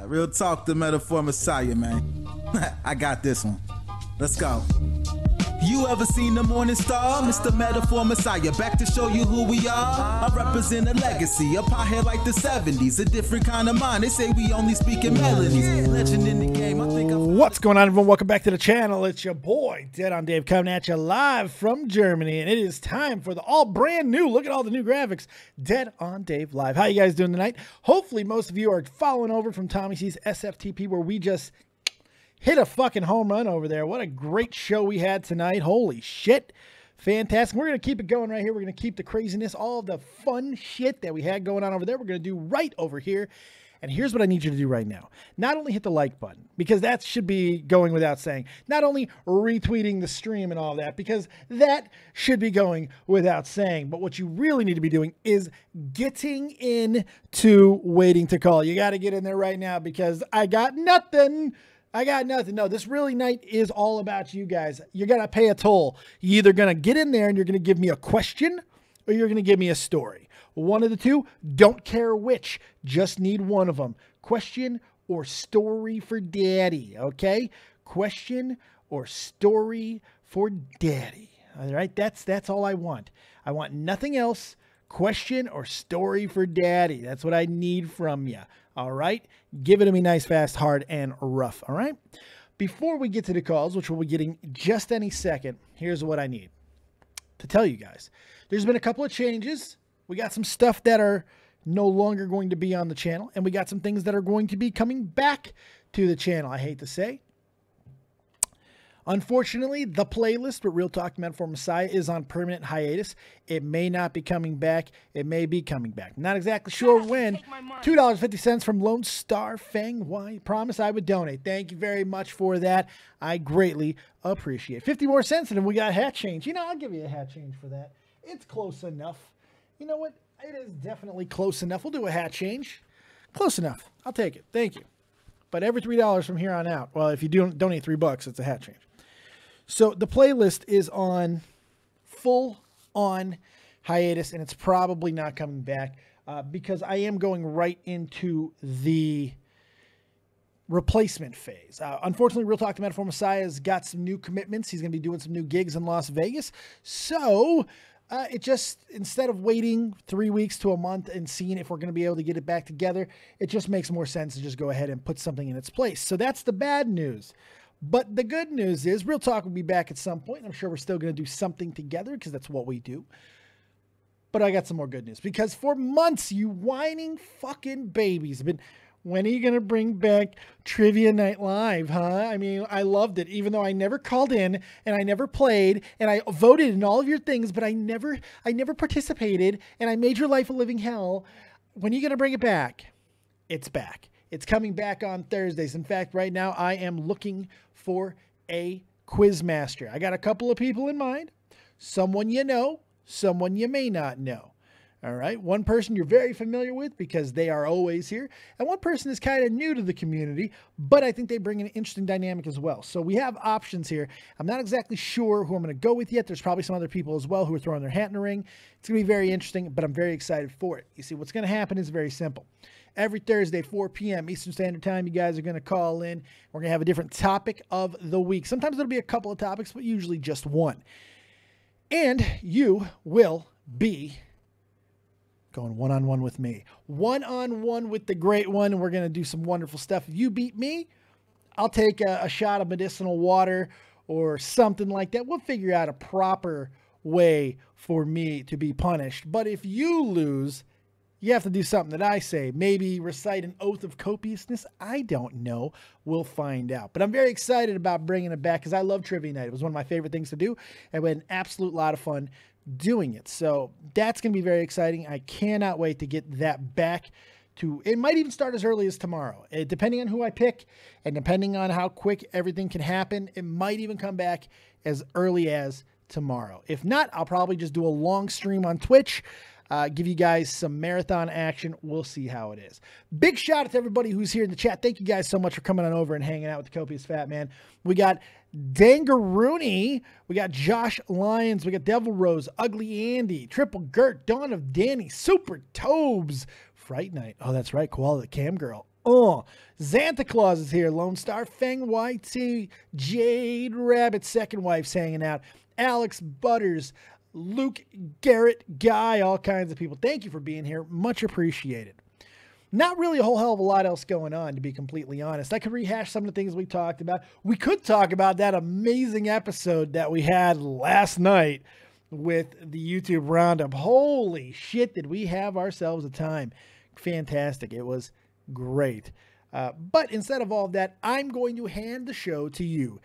Real talk, the metaphor messiah, man. I got this one. Let's go. You ever seen the morning star? Mr. Metaphor Messiah, back to show you who we are. I represent a legacy, a pothead like the 70s, a different kind of mind. They say we only speak in melodies. Legend in the game, I think What's going on, everyone? Welcome back to the channel. It's your boy, Dead on Dave, coming at you live from Germany, and it is time for the all brand new, look at all the new graphics, Dead on Dave Live. How you guys doing tonight? Hopefully most of you are following over from Tommy C's SFTP, where we just hit a fucking home run over there. What a great show we had tonight. Holy shit. Fantastic. We're going to keep it going right here. We're going to keep the craziness, all the fun shit that we had going on over there. We're going to do right over here. And here's what I need you to do right now. Not only hit the like button, because that should be going without saying. Not only retweeting the stream and all that, because that should be going without saying. But what you really need to be doing is getting into waiting to call. You got to get in there right now, because I got nothing. I got nothing. No, this really night is all about you guys. You're going to pay a toll. You're either going to get in there and you're going to give me a question, or you're going to give me a story. One of the two, don't care which. Just need one of them. Question or story for daddy, okay? Question or story for daddy. All right, that's all I want. I want nothing else. Question or story for daddy. That's what I need from you. All right, give it to me nice, fast, hard, and rough. All right, before we get to the calls, which we'll be getting just any second, here's what I need to tell you guys. There's been a couple of changes. We got some stuff that are no longer going to be on the channel, and we got some things that are going to be coming back to the channel. I hate to say. Unfortunately, the playlist with Real Talk Metaphor Messiah is on permanent hiatus. It may not be coming back. It may be coming back. Not exactly sure when. $2.50 from Lone Star Fang. Why? Promise I would donate. Thank you very much for that. I greatly appreciate it. 50 more cents, and then we got hat change. You know, I'll give you a hat change for that. It's close enough. You know what? It is definitely close enough. We'll do a hat change. Close enough. I'll take it. Thank you. But every $3 from here on out. Well, if you donate $3, it's a hat change. So the playlist is on full on hiatus, and it's probably not coming back because I am going right into the replacement phase. Unfortunately, Real Talk to Metaphor Messiah has got some new commitments. He's going to be doing some new gigs in Las Vegas. So it just, instead of waiting 3 weeks to a month and seeing if we're going to be able to get it back together, it just makes more sense to just go ahead and put something in its place. So that's the bad news. But the good news is Real Talk will be back at some point. I'm sure we're still going to do something together because that's what we do. But I got some more good news, because for months, you whining fucking babies have been, when are you going to bring back Trivia Night Live, huh? I mean, I loved it, even though I never called in and I never played and I voted in all of your things, but I never participated and I made your life a living hell. When are you going to bring it back? It's back. It's coming back on Thursdays. In fact, right now I am looking for a quiz master. I got a couple of people in mind. Someone you know, someone you may not know. All right. One person you're very familiar with because they are always here. And one person is kind of new to the community, but I think they bring an interesting dynamic as well. So we have options here. I'm not exactly sure who I'm going to go with yet. There's probably some other people as well who are throwing their hat in the ring. It's going to be very interesting, but I'm very excited for it. You see, what's going to happen is very simple. Every Thursday, 4 p.m. Eastern Standard Time, you guys are going to call in. We're going to have a different topic of the week. Sometimes there'll be a couple of topics, but usually just one. And you will be going one-on-one with me. One-on-one with the great one, and we're going to do some wonderful stuff. If you beat me, I'll take a shot of medicinal water or something like that. We'll figure out a proper way for me to be punished. But if you lose, you have to do something that I say. Maybe recite an oath of copiousness. I don't know. We'll find out. But I'm very excited about bringing it back because I love Trivia Night. It was one of my favorite things to do. And we had an absolute lot of fun doing it. So that's going to be very exciting. I cannot wait to get that back to, it might even start as early as tomorrow. Depending on who I pick and depending on how quick everything can happen, it might even come back as early as tomorrow. If not, I'll probably just do a long stream on Twitch. Give you guys some marathon action. We'll see how it is. Big shout out to everybody who's here in the chat. Thank you guys so much for coming on over and hanging out with the Copious Fat Man. We got Dangarooney. We got Josh Lyons. We got Devil Rose, Ugly Andy, Triple Gert, Dawn of Danny, Super Tobes, Fright Night. Oh, that's right. Koala the Cam Girl. Oh, Santa Claus is here. Lone Star, Feng YT, Jade Rabbit, second wife's hanging out. Alex Butters, Luke, Garrett, Guy, all kinds of people. Thank you for being here. Much appreciated. Not really a whole hell of a lot else going on, to be completely honest. I could rehash some of the things we talked about. We could talk about that amazing episode that we had last night with the YouTube Roundup. Holy shit, did we have ourselves a time. Fantastic. It was great. But instead of all of that, I'm going to hand the show to you.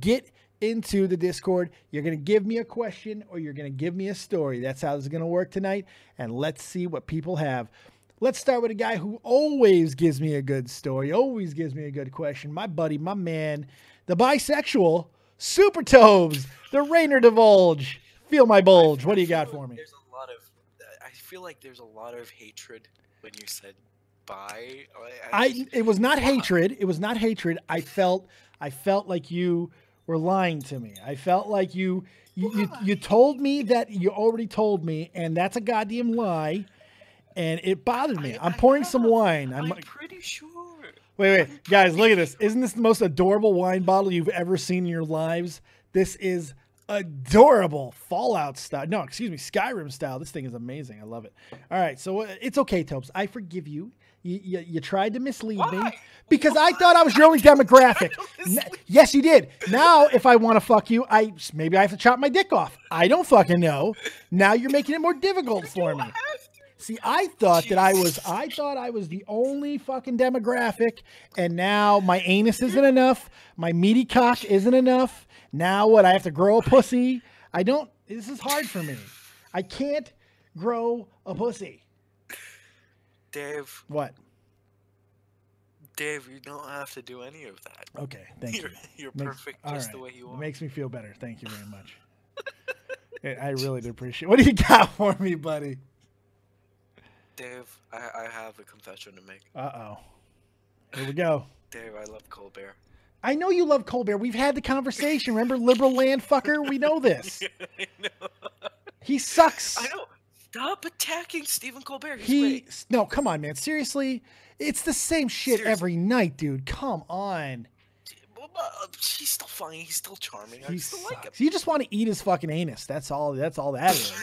Get into the Discord. You're going to give me a question or you're going to give me a story. That's how this is going to work tonight. And let's see what people have. Let's start with a guy who always gives me a good story, always gives me a good question. My buddy, my man, the bisexual, Super Tobes, the Rainer Divulge. Feel my bulge. What do you got for me? I feel like there's a lot of hatred when you said bi. It was not hatred. It was not hatred. I felt like you were lying to me. I felt like you told me that you already told me, and that's a goddamn lie. And it bothered me. I'm pouring some wine. I'm pretty sure. Wait. Guys, look at this. Isn't this the most adorable wine bottle you've ever seen in your lives? This is adorable. Fallout style. No, excuse me. Skyrim style. This thing is amazing. I love it. All right. So it's okay, Tobes. I forgive you. You tried to mislead me because I thought I was your only demographic. Yes, you did. Now, if I want to fuck you, maybe I have to chop my dick off. I don't fucking know. Now you're making it more difficult for me. See, I thought I was the only fucking demographic, and now my anus isn't enough. My meaty cock isn't enough. Now what? I have to grow a pussy. This is hard for me. I can't grow a pussy. Dave. What? Dave, you don't have to do any of that. Okay, thank you. You're perfect just the way you are. It makes me feel better. Thank you very much. I really do appreciate it. What do you got for me, buddy? Dave, I have a confession to make. Uh-oh. Here we go. Dave, I love Colbert. I know you love Colbert. We've had the conversation. Remember, liberal land fucker? We know this. I know. He sucks. I know. Stop attacking Stephen Colbert. No, come on, man. Seriously? It's the same shit every night, dude. Come on. He's still funny. He's still charming. I still like him. You just want to eat his fucking anus. That's all that is.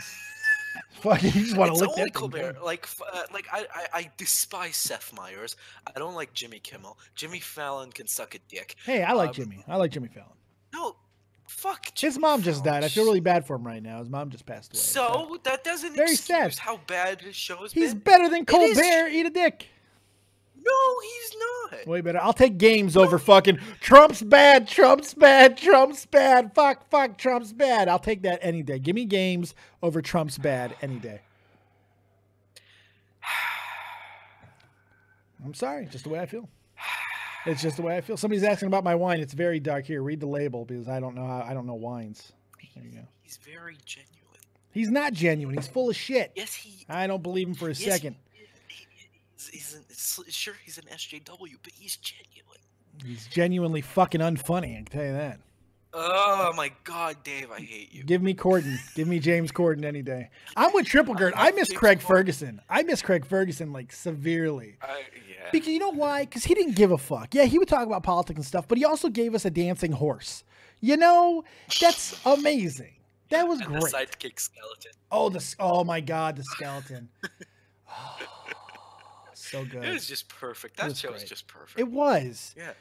Fucking, you just want to lick that Colbert. I despise Seth Meyers. I don't like Jimmy Kimmel. Jimmy Fallon can suck a dick. Hey, I like Jimmy. I like Jimmy Fallon. No, fuck. His mom just died. I feel really bad for him right now. His mom just passed away. So that doesn't very excuse sad. How bad his show has He's been. better than Colbert. Eat a dick. No, he's not. Way better. I'll take games over fucking Trump's bad, Trump's bad, Trump's bad. Fuck, Trump's bad. I'll take that any day. Give me games over Trump's bad any day. I'm sorry. Just the way I feel. It's just the way I feel. Somebody's asking about my wine. It's very dark. Here, read the label because I don't know wines. There you go. He's very genuine. He's not genuine. He's full of shit. Yes, he. I don't believe him for a second. Sure, he's an SJW, but he's genuine. He's genuinely fucking unfunny, I can tell you that. Oh my God, Dave, I hate you. Give me Corden. Give me James Corden any day. I'm with Triple Gert. I miss Craig Ferguson. I miss Craig Ferguson, like, severely. Yeah. Because you know why? Because he didn't give a fuck. Yeah, he would talk about politics and stuff, but he also gave us a dancing horse. You know, that's amazing. That was great. The sidekick skeleton. Oh my God, the skeleton. Oh, so good. It was just perfect. That show was just perfect. It was. Yeah.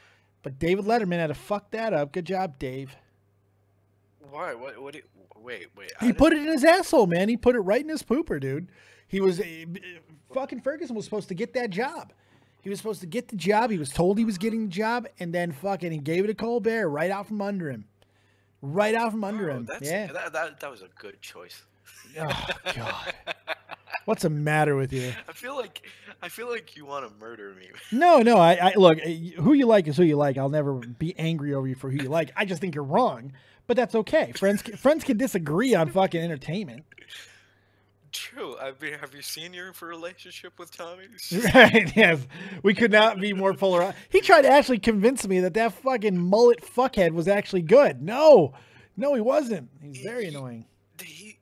But David Letterman had to fuck that up. Good job, Dave. Why? Wait. He put it in his asshole, man. He put it right in his pooper, dude. He was fucking Ferguson was supposed to get that job. He was supposed to get the job. He was told he was getting the job, and then fucking he gave it to Colbert right out from under him. Right out from under him. Yeah. That was a good choice. Oh God. What's the matter with you? I feel like you want to murder me. No. I look. Who you like is who you like. I'll never be angry over you for who you like. I just think you're wrong, but that's okay. Friends can disagree on fucking entertainment. True. I mean, have you seen your relationship with Tommy? Right. Yes. We could not be more polar. He tried to actually convince me that fucking mullet fuckhead was actually good. No, he wasn't. He's very annoying. He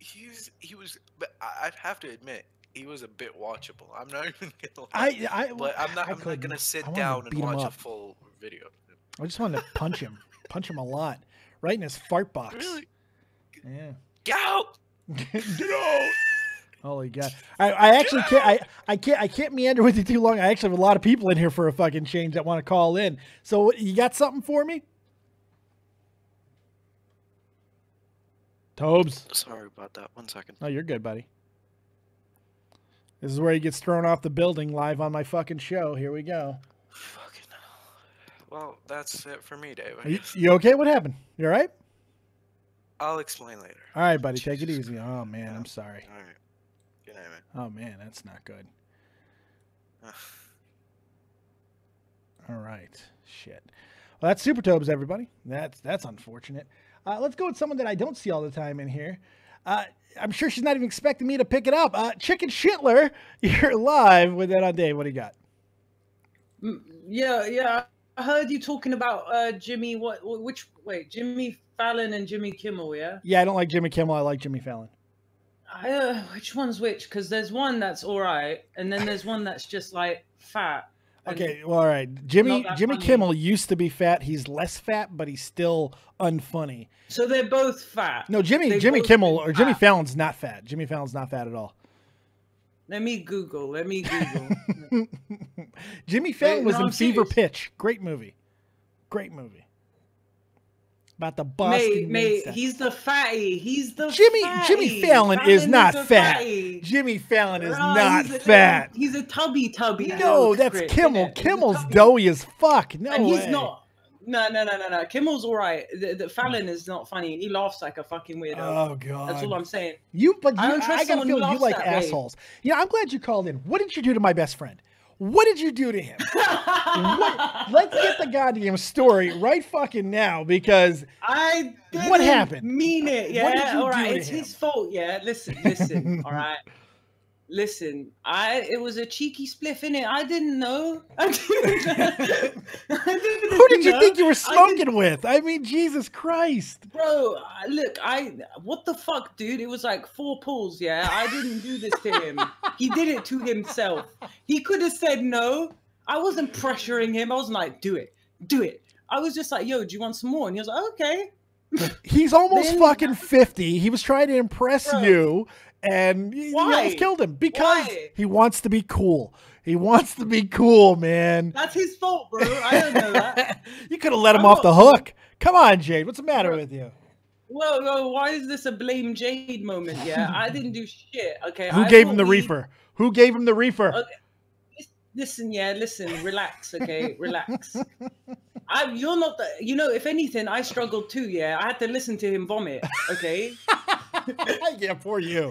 was. But I'd have to admit, he was a bit watchable. I'm not even gonna lie. But I'm not gonna sit down and watch a full video. I just wanted to punch him a lot, right in his fart box. Really? Yeah. Get out! Get out! Holy God! I actually can't. I can't meander with you too long. I actually have a lot of people in here for a fucking change that want to call in. So you got something for me? Tobes. Sorry about that. 1 second. Oh, you're good, buddy. This is where he gets thrown off the building live on my fucking show. Here we go. Fucking hell. Well, that's it for me, Dave. You okay? What happened? You all right? I'll explain later. All right, buddy. Take it easy. Oh, man. I'm sorry. All right. Good night, man. Oh, man. That's not good. All right. Shit. Well, that's Super Tobes, everybody. That's unfortunate. Let's go with someone that I don't see all the time in here. I'm sure she's not even expecting me to pick it up. Chicken Shitler, you're live with that on Dave. What do you got? Yeah. I heard you talking about Jimmy. Wait, Jimmy Fallon and Jimmy Kimmel, yeah? Yeah, I don't like Jimmy Kimmel. I like Jimmy Fallon. Which one's which? Because there's one that's all right, and then there's one that's just like fat. Okay, well, all right. Jimmy Kimmel used to be fat. He's less fat, but he's still unfunny. So they're both fat. No, Jimmy Kimmel or Jimmy Fallon's not fat. Jimmy Fallon's not fat at all. Let me Google. Jimmy Fallon was in Fever Pitch. Great movie. Great movie. About the Boston. Mate, he's the fatty. He's the Jimmy Fallon is not fat. Jimmy Fallon is not fat. He's a tubby. No, that's Kimmel. Kimmel's doughy as fuck. No, and he's not. No. Kimmel's all right. The Fallon is not funny. He laughs like a fucking weirdo. Oh God, that's all I'm saying. I gotta feel you like assholes. Yeah, I'm glad you called in. What did you do to my best friend? What did you do to him? Let's get the goddamn story right fucking now, because what happened? Mean it, yeah. All right, it's his fault, yeah. Listen, all right. Listen, it was a cheeky spliff, innit? I didn't know. Who did you think you were smoking with? I mean, Jesus Christ. Bro, look, what the fuck, dude? It was like 4 pulls, yeah? I didn't do this to him. He did it to himself. He could have said no. I wasn't pressuring him. I wasn't like, do it. I was just like, yo, do you want some more? And he was like, okay. He's almost fucking 50. He was trying to impress you. And you almost killed him because he wants to be cool. He wants to be cool, man. That's his fault, bro. I don't know that. You could have let him off the hook. Come on, Jade. What's the matter with you? Whoa, why is this a blame Jade moment? Yeah, I didn't do shit. Okay. Who gave him the reefer? Who gave him the reefer? Okay. Listen. Relax, okay? Relax. You're not the. You know, if anything, I struggled too. Yeah, I had to listen to him vomit. Okay. Yeah, poor you.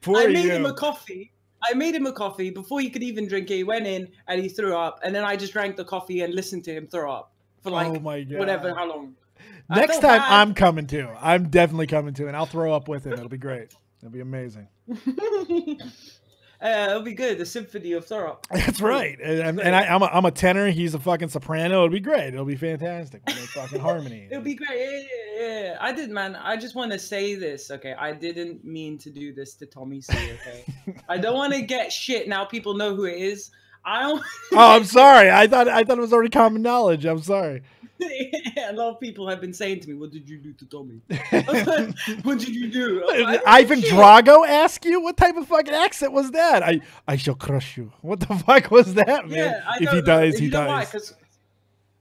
I made him a coffee before he could even drink it. He went in and he threw up, and then I just drank the coffee and listened to him throw up for like how long. Next time I'm coming to. I'm definitely coming to, and I'll throw up with him. It'll be great. It'll be amazing. It'll be good. The symphony of throw up. That's right. And I'm a tenor. He's a fucking soprano. It'll be great. It'll be fantastic. We'll make fucking harmony. It'll be great. Yeah. I did, man. I just want to say this, okay? I didn't mean to do this to Tommy C, okay? I don't want to get shit. Now people know who it is. I don't. Oh, I'm sorry. I thought it was already common knowledge. I'm sorry. A lot of people have been saying to me, "What did you do to Tommy? What did you do?" Ivan Drago ask you? What type of fucking accent was that? I shall crush you. What the fuck was that, man? Yeah, if he dies, he dies. Why? Because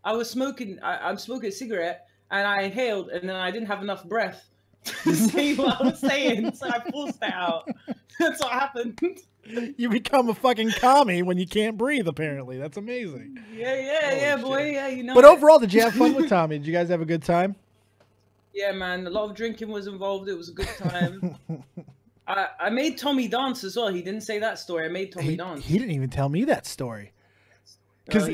I was smoking. I'm smoking a cigarette, and I inhaled, and then I didn't have enough breath to say what I was saying, so I forced that out. That's what happened. You become a fucking commie when you can't breathe, apparently. That's amazing. Yeah, boy. Yeah, you know. But overall, did you have fun with Tommy? Did you guys have a good time? Yeah, man. A lot of drinking was involved. It was a good time. I made Tommy dance as well. He didn't say that story. I made Tommy dance. He didn't even tell me that story. Because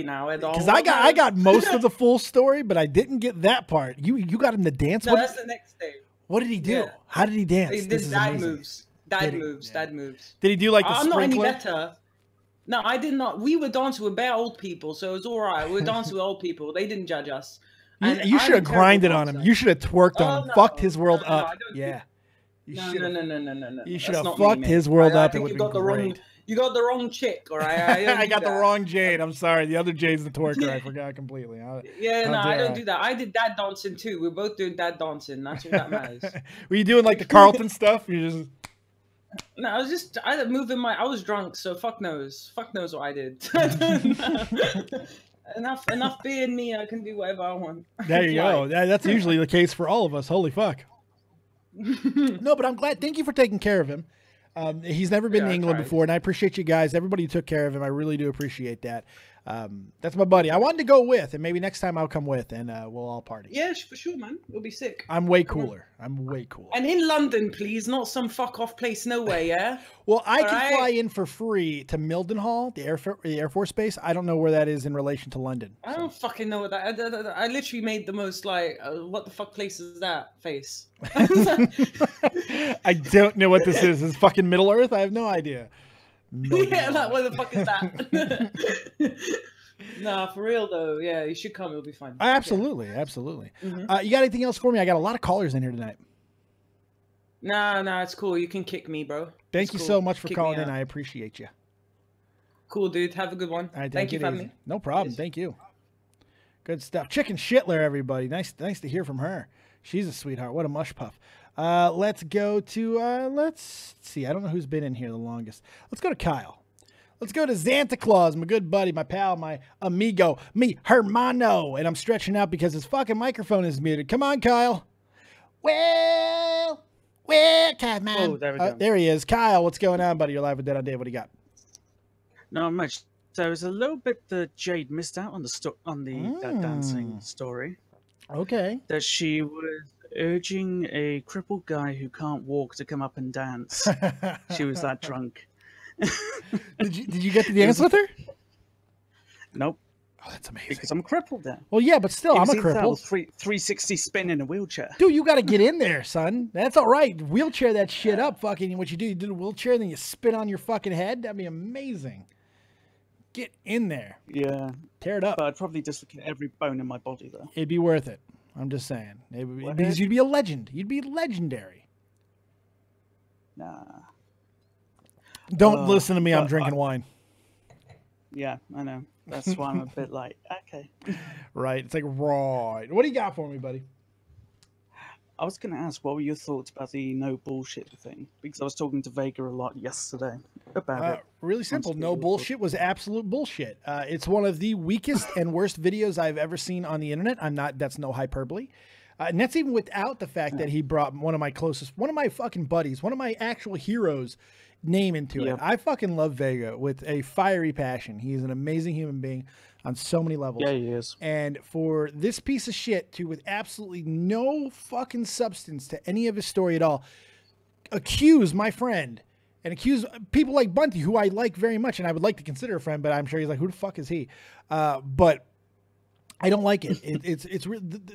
I got most of the full story, but I didn't get that part. You got him to dance? No, that's the next day. What did he do? Yeah. How did he dance? He did dad moves. Dad moves. Did he do like the I'm sprinkler? not any better. No, I did not. We were dancing with bare old people, so it was all right. We were dancing with old people. They didn't judge us. You should have grinded on him. You should have twerked on him. Fucked his world up. Yeah. You No. You should That's have not me, fucked mate. his world I up. It think would you have got been the great. wrong. You got the wrong chick, all right? I got the wrong Jade. I'm sorry. The other Jade's the twerker. I forgot completely. Yeah, no, I dare don't do that. I did dad dancing too. We're both doing dad dancing. That's all that matters. Were you doing like the Carlton stuff? You just No, I was moving my. I was drunk, so fuck knows what I did. enough being me. I can do whatever I want. there you go. That's usually the case for all of us. Holy fuck. No, but I'm glad. Thank you for taking care of him. He's never been to England before, and I appreciate you guys. Everybody who took care of him, I really do appreciate that. That's my buddy. I wanted to go with, and maybe next time I'll come with, and we'll all party. Yeah, for sure, man. It'll be sick. I'm way cooler. I'm way cooler. And in London, please, not some fuck off place nowhere, yeah? Well, I can fly in for free to Mildenhall, the Air Force Base. I don't know where that is in relation to London. I don't fucking know what that. I literally made the most like, what the fuck place is that face? I don't know what this is. Is fucking Middle Earth? I have no idea. Yeah, like, what the fuck is that? Nah, for real though. Yeah, you should come. It'll be fun. Absolutely, absolutely. You got anything else for me? I got a lot of callers in here tonight. Nah, it's cool. You can kick me, bro. Thank you so much for calling in. I appreciate you. Cool, dude. Have a good one. All right, thank you for having me. No problem. Cheers. Thank you. Good stuff. Chicken Shitler, everybody. Nice to hear from her. She's a sweetheart. What a mush puff. Let's go to, let's see. I don't know who's been in here the longest. Let's go to Kyle. Let's go to Santa Claus, my good buddy, my pal, my amigo, mi hermano. And I'm stretching out because his fucking microphone is muted. Come on, Kyle. Well, Cartman. Oh, there we go. There he is. Kyle, what's going on, buddy? You're live with Dead on Dave. What do you got? Not much. So it's a little bit that Jade missed out on that dancing story. Okay. That she was urging a crippled guy who can't walk to come up and dance. She was that drunk. Did you get to dance with her? Nope. Oh, that's amazing. Because I'm crippled then. Well, yeah, but still, I'm a cripple. 360 spin in a wheelchair. Dude, you got to get in there, son. That's all right. Wheelchair that shit up. Fucking what you do the wheelchair, then you spin on your fucking head. That'd be amazing. Get in there. Yeah. Tear it up. But I'd probably dislocate every bone in my body, though. It'd be worth it. I'm just saying. Because you'd be a legend. You'd be legendary. Nah. Don't listen to me. I'm drinking wine. Yeah, I know. That's why I'm a bit like, okay. Right. It's like, right. What do you got for me, buddy? I was going to ask, what were your thoughts about the no bullshit thing? Because I was talking to Vega a lot yesterday about it. Really simple. No bullshit was absolute bullshit. It's one of the weakest and worst videos I've ever seen on the internet. That's no hyperbole. And that's even without the fact that he brought one of my fucking buddies, one of my actual heroes name into it. I fucking love Vega with a fiery passion. He's an amazing human being on so many levels. Yeah, he is. And for this piece of shit to, with absolutely no fucking substance to any of his story at all, accuse my friend and accuse people like Bunty, who I like very much and I would like to consider a friend, but I'm sure he's like, who the fuck is he? But I don't like it.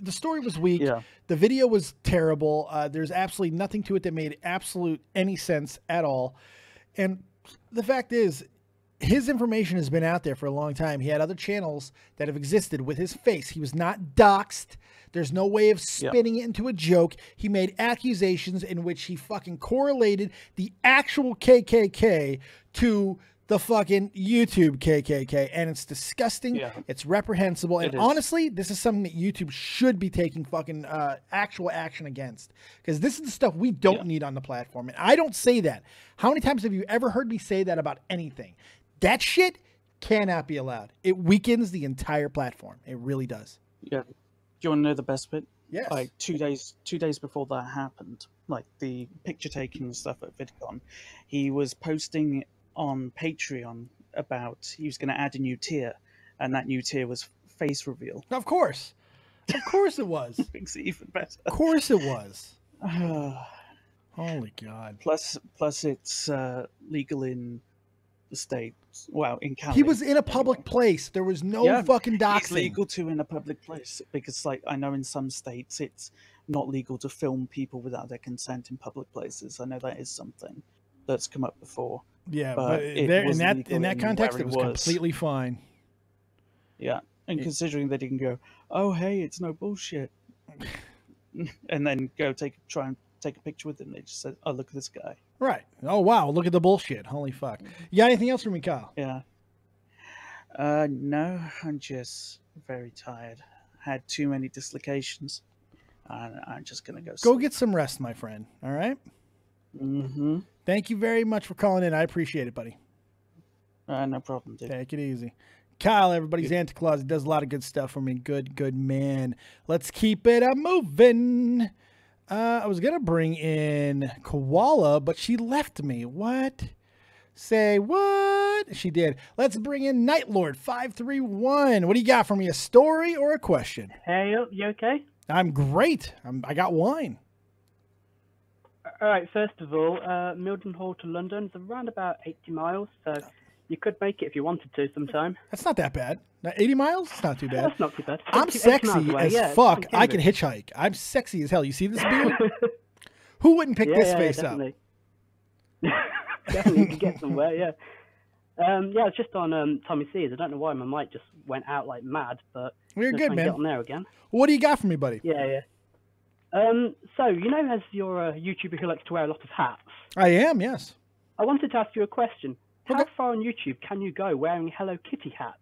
The story was weak. Yeah. The video was terrible. There's absolutely nothing to it that made any sense at all. And the fact is, his information has been out there for a long time. He had other channels that have existed with his face. He was not doxxed. There's no way of spinning it into a joke. He made accusations in which he fucking correlated the actual KKK to the fucking YouTube KKK, and it's disgusting. Yeah. It's reprehensible, and honestly, this is something that YouTube should be taking fucking actual action against, because this is the stuff we don't need on the platform. And I don't say that. How many times have you ever heard me say that about anything? That shit cannot be allowed. It weakens the entire platform. It really does. Yeah. Do you want to know the best bit? Yes. Like 2 days before that happened, like the picture taking and stuff at VidCon, he was posting on Patreon about he was going to add a new tier, and that new tier was face reveal. Of course it was. Makes it even better. Of course it was. Holy God. Plus it's legal in the States. Well, in Canada. He was in a public place. There was no fucking doxing. It's legal to in a public place, because like I know in some states it's not legal to film people without their consent in public places. I know that is something that's come up before. Yeah, but in that context, it was completely fine. Yeah, and considering they didn't go, oh hey, it's no bullshit, and then try and take a picture with them. They just said, "Oh, look at this guy." Right. Oh wow, look at the bullshit. Holy fuck. You got anything else for me, Kyle? Yeah. No, I'm just very tired. Had too many dislocations. And I'm just gonna go. Go get some rest, my friend. All right. Mm-hmm. Thank you very much for calling in. I appreciate it, buddy. No problem, dude. Take it easy. Kyle, everybody's Santa Claus. He does a lot of good stuff for me. Good man. Let's keep it moving. I was going to bring in Koala, but she left me. What? Say what? She did. Let's bring in Night Lord 531. What do you got for me? A story or a question? Hey, you okay? I'm great. I got wine. All right, first of all, Mildenhall to London is around about 80 miles, so you could make it if you wanted to sometime. That's not that bad. 80 miles? It's not too bad. That's not too bad. I'm 80 sexy miles away, as yeah, fuck. it's I can hitchhike. I'm sexy as hell. You see this beard? Who wouldn't pick this face definitely. Up? Definitely, you can get somewhere, yeah. Yeah, it's just on Tommy C's. I don't know why my mic just went out like mad, but we're good, man. Get on there again. What do you got for me, buddy? Yeah. So, you know, as you're a YouTuber who likes to wear a lot of hats. I am, yes. I wanted to ask you a question. How Okay. far on YouTube can you go wearing a Hello Kitty hat?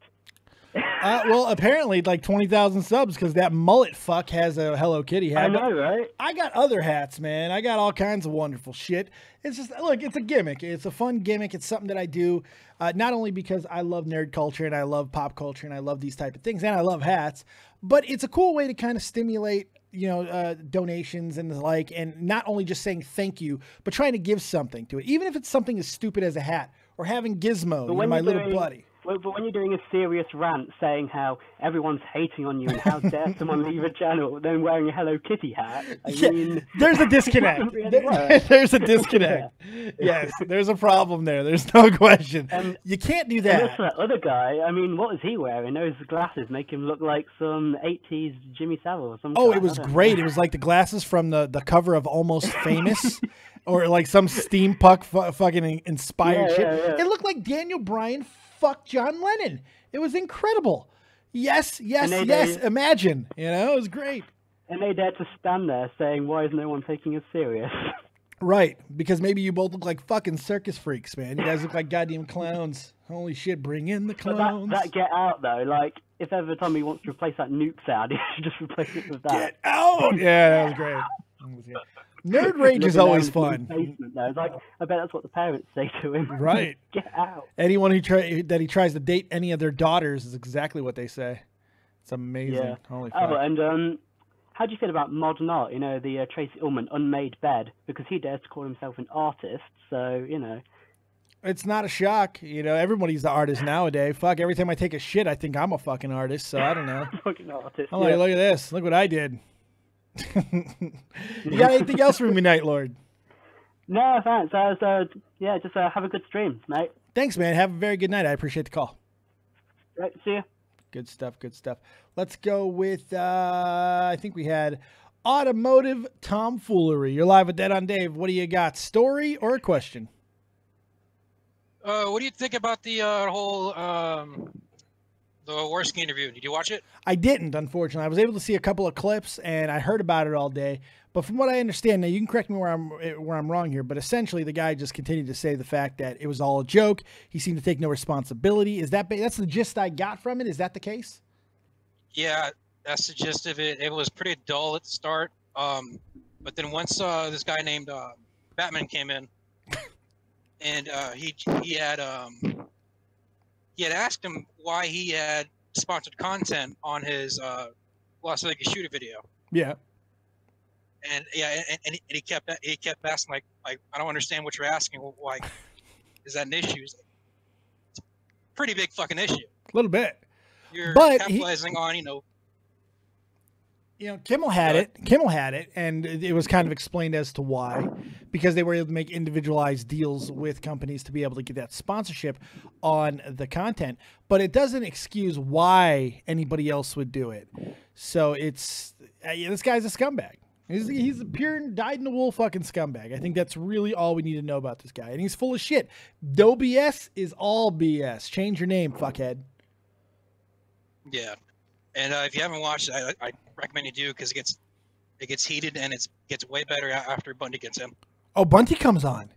Well, apparently like 20,000 subs because that mullet fuck has a Hello Kitty hat. I know, right? I got other hats, man. I got all kinds of wonderful shit. It's just, look, it's a gimmick. It's a fun gimmick. It's something that I do not only because I love nerd culture and I love pop culture and I love these type of things and I love hats, but it's a cool way to kind of stimulate, you know, donations and the like, and not only just saying thank you, but trying to give something to it, even if it's something as stupid as a hat or having Gizmo, you know, my little buddy. But when you're doing a serious rant saying how everyone's hating on you and how dare someone leave a channel, then wearing a Hello Kitty hat, I mean... There's a disconnect. There's a disconnect. Yes, there's a problem there. There's no question. You can't do that. And as for that other guy, I mean, what was he wearing? Those glasses make him look like some 80s Jimmy Savile or something. Oh, it was great. It was like the glasses from the cover of Almost Famous. Or like some steampunk fucking inspired shit. Yeah. It looked like Daniel Bryan fucked John Lennon. It was incredible. Yes. Imagine. You know, it was great. And they dared to stand there saying, why is no one taking us serious? Right. Because maybe you both look like fucking circus freaks, man. You guys look like goddamn clowns. Holy shit, bring in the clowns. But that Get Out, though, like, if ever Tommy wants to replace that nuke sound, he should just replace it with that. Get out! Yeah, that was great. Nerd Rage is always fun. Like, I bet that's what the parents say to him. Right. Get out. Anyone who he tries to date any of their daughters is exactly what they say. It's amazing. Yeah. Holy fuck. Oh, and how do you feel about modern art? You know, the Tracy Ullman Unmade Bed, because he dares to call himself an artist. So, you know. It's not a shock. You know, everybody's an artist nowadays. Fuck, every time I take a shit, I think I'm a fucking artist. So I don't know. Fucking artist. I'm like, look at this. Look what I did. You got anything else for me, Night Lord? No, thanks. Just have a good stream, mate. Thanks, man. Have a very good night. I appreciate the call. Right, see ya. Good stuff. Let's go with, I think we had Automotive Tomfoolery. You're live with Dead on Dave. What do you got, story or a question? What do you think about the whole the Worski interview? Did you watch it? I didn't, unfortunately. I was able to see a couple of clips, and I heard about it all day. But from what I understand, now you can correct me where I'm wrong here, but essentially the guy just continued to say the fact that it was all a joke. He seemed to take no responsibility. That's the gist I got from it? Is that the case? Yeah, that's the gist of it. It was pretty dull at the start, but then once this guy named Batman came in, and he had asked him why he had sponsored content on his Las Vegas shooter video. Yeah. And he kept asking like I don't understand what you're asking. Like, is that an issue? It's a pretty big fucking issue. A little bit. You're but capitalizing on Kimmel had it, and it was kind of explained as to why, because they were able to make individualized deals with companies to be able to get that sponsorship on the content. But it doesn't excuse why anybody else would do it. So it's this guy's a scumbag. He's a pure dyed-in-the-wool fucking scumbag. I think that's really all we need to know about this guy. And he's full of shit. No BS is all BS. Change your name, fuckhead. Yeah. And if you haven't watched it, I recommend you do, because it gets It gets heated and it gets way better after Bunty gets in. Oh, Bunty comes on.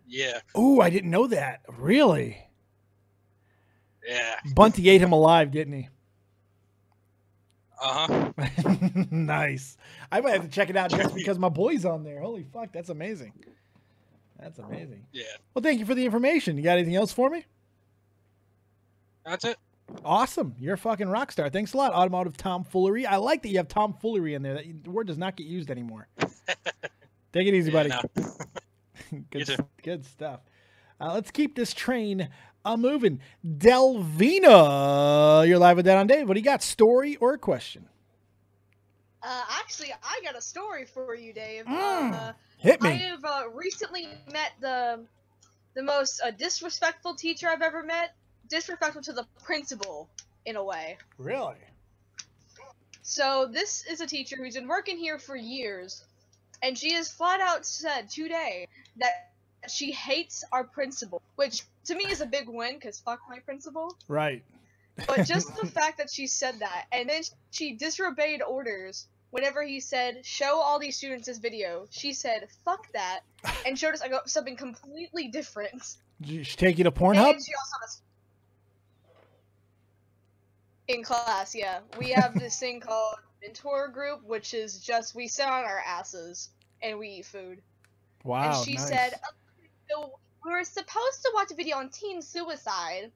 Yeah. Oh, I didn't know that. Really? Yeah. Bunty ate him alive, didn't he? Uh-huh. Nice. I might have to check it out just because my boy's on there. Holy fuck, that's amazing. That's amazing. Yeah. Well, thank you for the information. You got anything else for me? That's it. Awesome. You're a fucking rock star. Thanks a lot, Automotive Tomfoolery. I like that you have tomfoolery in there. That word does not get used anymore. Take it easy, buddy. No. Good stuff. Let's keep this train moving. Delvina, you're live with Dead on Dave. What do you got, story or a question? Actually, I got a story for you, Dave. Hit me. I have recently met the most disrespectful teacher I've ever met. Disrespectful to the principal, in a way. Really? So this is a teacher who's been working here for years, and she has flat out said today that she hates our principal, which to me is a big win, because fuck my principal. Right. But just the fact that she said that, and then she disobeyed orders whenever he said, show all these students this video. She said, fuck that, and showed us something completely different. Did she take you to Pornhub? And she also has... In class, yeah. We have this thing called mentor group, which is just, we sit on our asses, and we eat food. Wow, and she nice. said, so we were supposed to watch a video on teen suicide,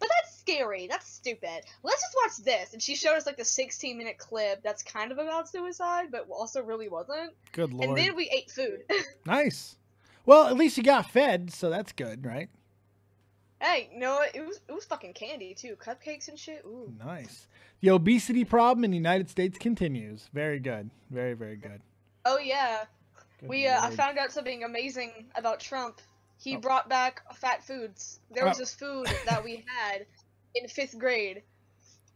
but that's scary, that's stupid. Let's just watch this. And she showed us like the 16-minute clip that's kind of about suicide, but also really wasn't. Good lord. And then we ate food. Nice. Well, at least you got fed, so that's good, right? Hey, you know what? It was fucking candy too, cupcakes and shit. Ooh. Nice. The obesity problem in the United States continues. Very good. Very, very good. Oh yeah. Good I lord. found out something amazing about Trump. He brought back fat foods. There was this food that we had in 5th grade,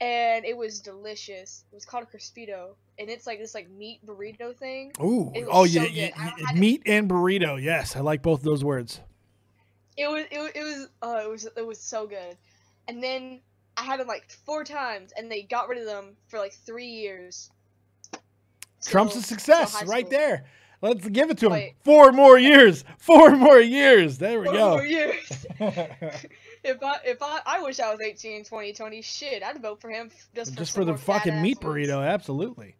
and it was delicious. It was called a Crispito, and it's like this meat burrito thing. Ooh. It was Oh, so yeah. good. Meat and burrito. Yes, I like both of those words. It was so good. And then I had them like 4 times, and they got rid of them for like 3 years. Trump's a success right there. Let's give it to him. Wait. 4 more years. 4 more years. There we 4 go. more years. I wish I was 18 in 2020. Shit, I'd vote for him just for the fucking meat burrito. burrito. Absolutely.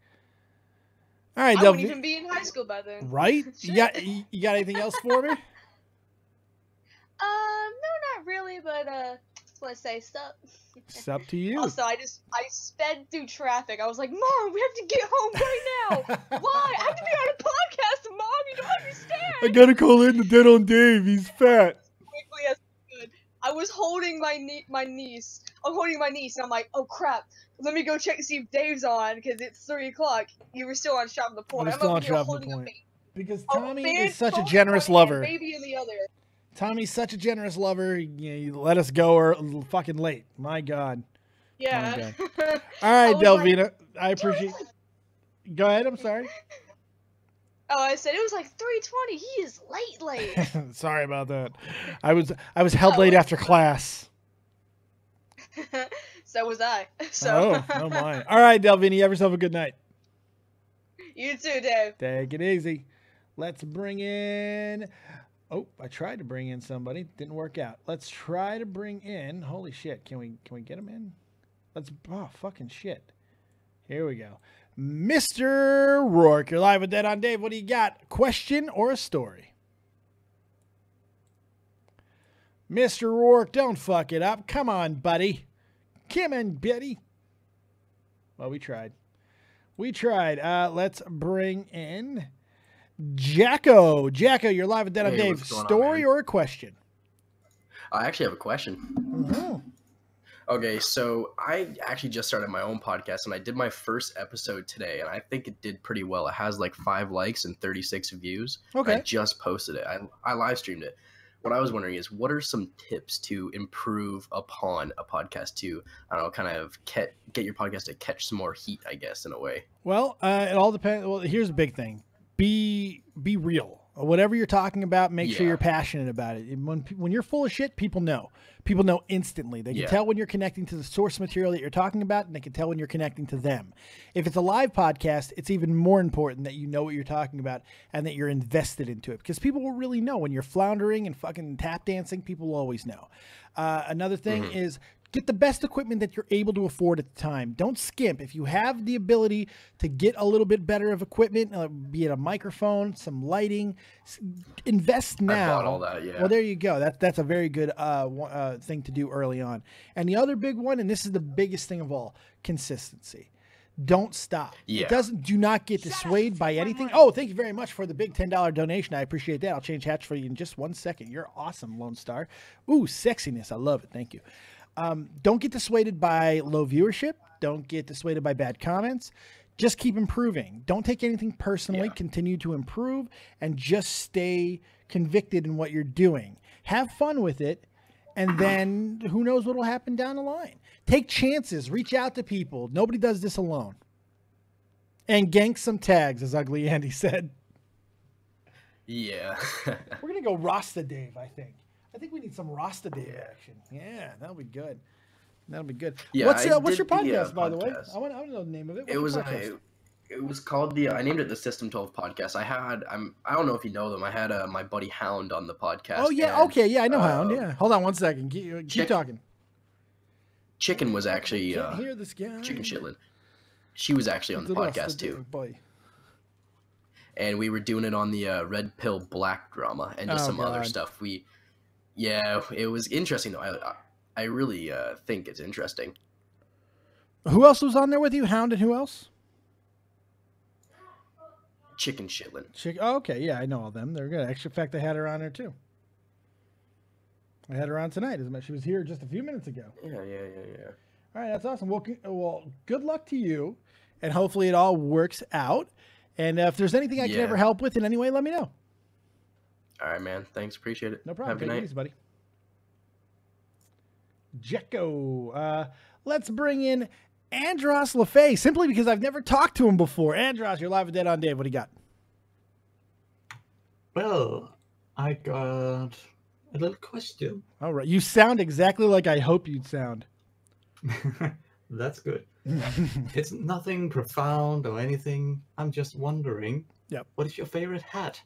All right, I Delvina. wouldn't even be in high school by then. Right? You got anything else for me? No, not really, but just want to say sup. It's up to you. Also, I sped through traffic. I was like, Mom, we have to get home right now. Why? I have to be on a podcast, Mom. You don't understand. I gotta call in the Dead on Dave. He's fat. Quickly as I could. I was holding my niece. I'm holding my niece, and I'm like, oh crap. Let me go check to see if Dave's on, because it's 3 o'clock. You were still on Shop the Point. I'm I'm still over on here Shop the holding a Point. baby. Because Oh, Tommy man, is such a holding generous one hand, lover. Baby in the other. Tommy's such a generous lover. You let us go or fucking late. My God. Yeah. All right, was Delvina. like, I appreciate. Go ahead. I'm sorry. Oh, I said it was like 3:20. He is late. Sorry about that. I was held late after class. So was I. So. Oh my. All right, Delvina. You have yourself a good night. You too, Dave. Take it easy. Let's bring in. Oh, I tried to bring in somebody. Didn't work out. Let's try to bring in. Holy shit. Can we get him in? Oh, fucking shit. Here we go. Mr. Rourke, you're live with Dead on Dave. What do you got? Question or a story? Mr. Rourke, don't fuck it up. Come on, buddy. Come on, buddy. Well, we tried. Let's bring in Jacko. Jacko, you're live with Dead on Hey, Dave. what's going on, Story man? or a question? I actually have a question. Mm-hmm. Okay, so I actually just started my own podcast, and I did my first episode today, and I think it did pretty well. It has like 5 likes and 36 views. Okay. I just posted it. I live streamed it. What I was wondering is, what are some tips to improve upon a podcast to, I don't know, kind of get your podcast to catch some more heat, I guess, in a way? Well, it all depends. Well, here's the big thing. Be real. Whatever you're talking about, make sure Yeah. you're passionate about it. And when you're full of shit, people know. People know instantly. They can Yeah. tell when you're connecting to the source material that you're talking about, and they can tell when you're connecting to them. If it's a live podcast, it's even more important that you know what you're talking about and that you're invested into it, because people will really know when you're floundering and fucking tap dancing. People will always know. Another thing is, get the best equipment that you're able to afford at the time. Don't skimp. If you have the ability to get a little bit better of equipment, be it a microphone, some lighting, invest now. I bought all that, yeah. Well, there you go. That's a very good thing to do early on. And the other big one, and this is the biggest thing of all, consistency. Don't stop. Yeah. Do not get dissuaded by anything. Oh, thank you very much for the big $10 donation. I appreciate that. I'll change hats for you in just 1 second. You're awesome, Lone Star. Ooh, sexiness. I love it. Thank you. Don't get dissuaded by low viewership. Don't get dissuaded by bad comments. Just keep improving. Don't take anything personally. Yeah. Continue to improve and just stay convicted in what you're doing. Have fun with it. And then who knows what will happen down the line. Take chances. Reach out to people. Nobody does this alone. And gank some tags, as Ugly Andy said. Yeah. We're going to go Rasta Dave, I think. I think we need some Rasta Dave action. Yeah, that'll be good. That'll be good. Yeah, What's I your did the, podcast, by the way? podcast. I want to know the name of it. What's It was your podcast? it was called I named it the System 12 podcast. I don't know if you know them. I had my buddy Hound on the podcast. Oh, yeah. and, Okay. Yeah, I know Hound. Yeah. Hold on 1 second. Keep talking. Chicken was actually Can't hear this guy. Chicken Shitlin. She was actually on the podcast too. Boy. And we were doing it on the Red Pill Black drama and just some other God. stuff. Yeah, it was interesting though. I really think it's interesting. Who else was on there with you? Hound and who else? Chicken Shitlin. Oh, okay. Yeah, I know all them. They're good. Actually, in fact, I had her on there too. I had her on tonight. As a matter, she was here just a few minutes ago. Yeah. All right, that's awesome. Well, good luck to you, and hopefully it all works out. And if there's anything I can ever help with in any way, let me know. All right, man. Thanks. Appreciate it. No problem. Have a good Take it night. easy, buddy. Jekko. Let's bring in Andros LaFay, simply because I've never talked to him before. Andros, you're live with Dead on Dave. What do you got? Well, I got a little question. All right. You sound exactly like I hope you'd sound. That's good. It's nothing profound or anything. I'm just wondering, what is your favorite hat?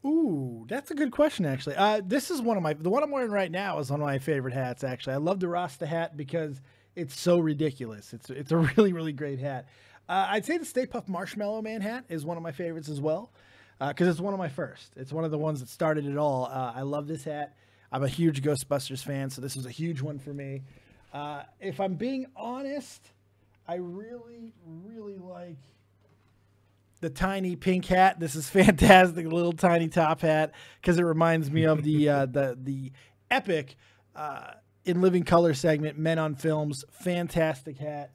Ooh, that's a good question, actually. This is the one I'm wearing right now is one of my favorite hats, actually. I love the Rasta hat because it's so ridiculous. It's a really, really great hat. I'd say the Stay Puft Marshmallow Man hat is one of my favorites as well, because it's one of my first. It's one of the ones that started it all. I love this hat. I'm a huge Ghostbusters fan, so this was a huge one for me. If I'm being honest, I really, really like the tiny pink hat. This is fantastic, little tiny top hat, because it reminds me of the epic In Living Color segment, Men on Films. Fantastic hat.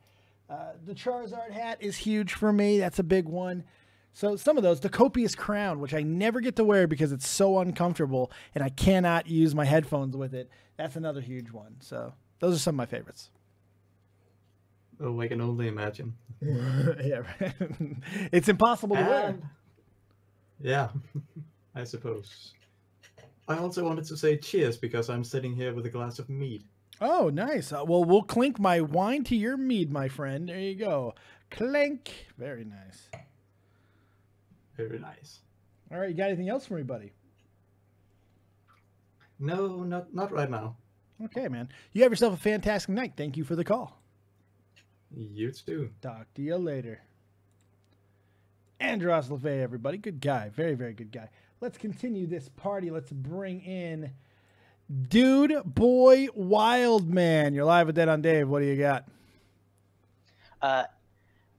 The Charizard hat is huge for me. That's a big one. So some of those, the Copious crown, which I never get to wear because it's so uncomfortable and I cannot use my headphones with it. That's another huge one. So those are some of my favorites. Oh, I can only imagine. Yeah, it's impossible to wear. Yeah, I suppose. I also wanted to say cheers because I'm sitting here with a glass of mead. Oh, nice. Well, we'll clink my wine to your mead, my friend. There you go. Clink. Very nice. Very nice. All right, you got anything else for me, buddy? No, not right now. Okay, man. You have yourself a fantastic night. Thank you for the call. You too. Talk to you later. Andros LaFay, everybody. Good guy. Very, very good guy. Let's continue this party. Let's bring in Dude Boy Wildman. You're live with Dead on Dave. What do you got?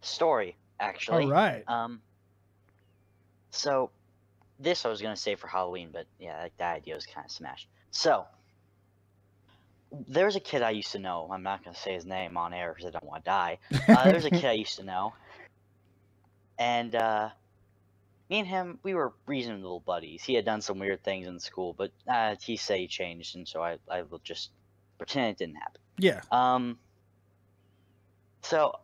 Story, actually. All right. So, this I was going to say for Halloween, but yeah, like, that idea was kind of smashed. So, there's a kid I used to know. I'm not going to say his name on air because I don't want to die. There's a kid I used to know. And me and him, we were reasonable buddies. He had done some weird things in school, but he said he changed, and so I will just pretend it didn't happen. Yeah. So,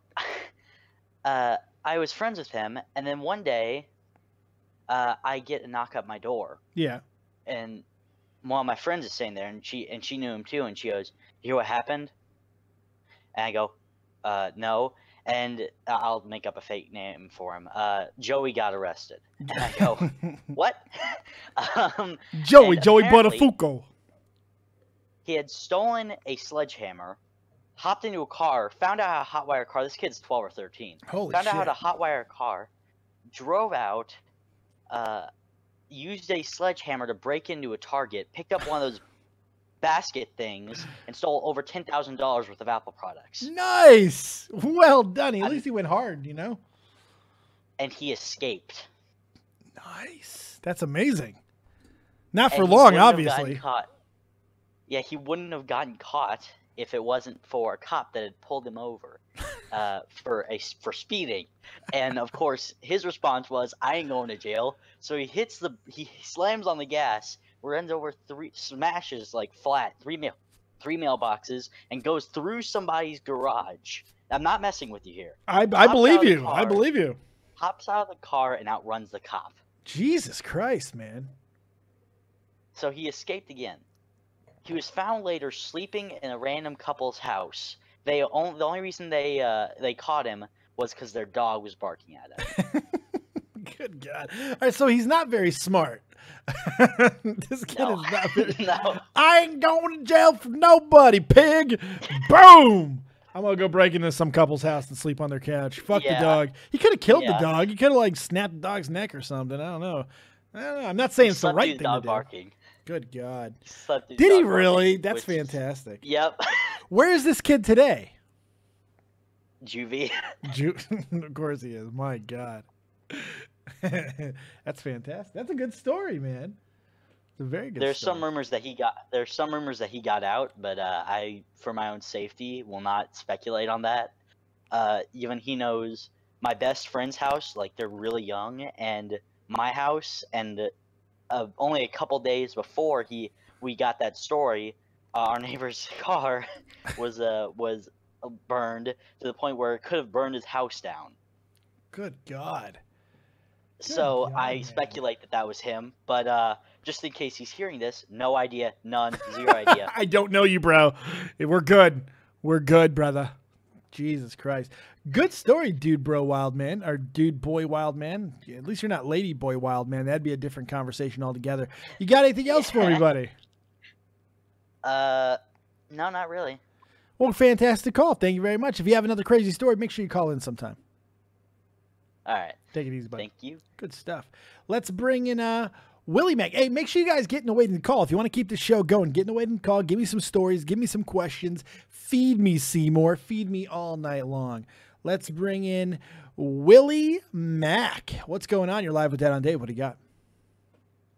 I was friends with him, and then one day, I get a knock at my door. Yeah. And one of my friends is sitting there, and she knew him too, and she goes, "You hear what happened?" And I go, "No." And I'll make up a fake name for him. Joey got arrested. And I go, "What?" Joey apparently, Buttafuoco. he had stolen a sledgehammer, hopped into a car, found out how to hotwire a car. This kid's 12 or 13. Holy found out how shit. to hotwire a car, drove out, used a sledgehammer to break into a Target, picked up one of those basket things, and stole over $10,000 worth of Apple products. Nice. Well done. At least he went hard, you know? And he escaped. Nice. That's amazing. Not for And he long, wouldn't have gotten obviously. caught. Yeah, he wouldn't have gotten caught if it wasn't for a cop that had pulled him over for speeding. And of course, his response was, "I ain't going to jail." So he slams on the gas, runs over smashes like flat three mailboxes, and goes through somebody's garage. I'm not messing with you here. I believe you. I believe you. Hops out of the car and outruns the cop. Jesus Christ, man. So he escaped again. He was found later sleeping in a random couple's house. The only reason they caught him was because their dog was barking at him. Good God. All right, so he's not very smart. This kid is not very... No. I ain't going to jail for nobody, pig. Boom. I'm going to go break into some couple's house and sleep on their couch. Fuck the dog. He could have killed the dog. He could have, like, snapped the dog's neck or something. I don't know. I'm not saying it's the right thing to do. Barking. Good God. Did he really? That's fantastic. Yep. Where is this kid today? Juvie. Of course he is. My God. That's fantastic. That's a good story, man. It's a very good There's story. some rumors that he got out, but I, for my own safety, will not speculate on that. Even he knows my best friend's house, like they're really young, and my house, and only a couple days before we got that story, our neighbor's car was burned to the point where it could have burned his house down. Good God. So God, I man. speculate that was him, but just in case he's hearing this, no idea, none, zero idea. I don't know you, bro. We're good. We're good, brother. Jesus Christ. Good story, dude, bro, wild man, or dude, boy, wild man. At least you're not lady, boy, wild man. That'd be a different conversation altogether. You got anything else for me, buddy? No, not really. Well, fantastic call. Thank you very much. If you have another crazy story, make sure you call in sometime. All right. Take it easy, buddy. Thank you. Good stuff. Let's bring in Willie Mac. Hey, make sure you guys get in the waiting to call. If you want to keep the show going, get in the waiting to call. Give me some stories. Give me some questions. Feed me, Seymour. Feed me all night long. Let's bring in Willie Mac. What's going on? You're live with Dad on Dave. What do you got?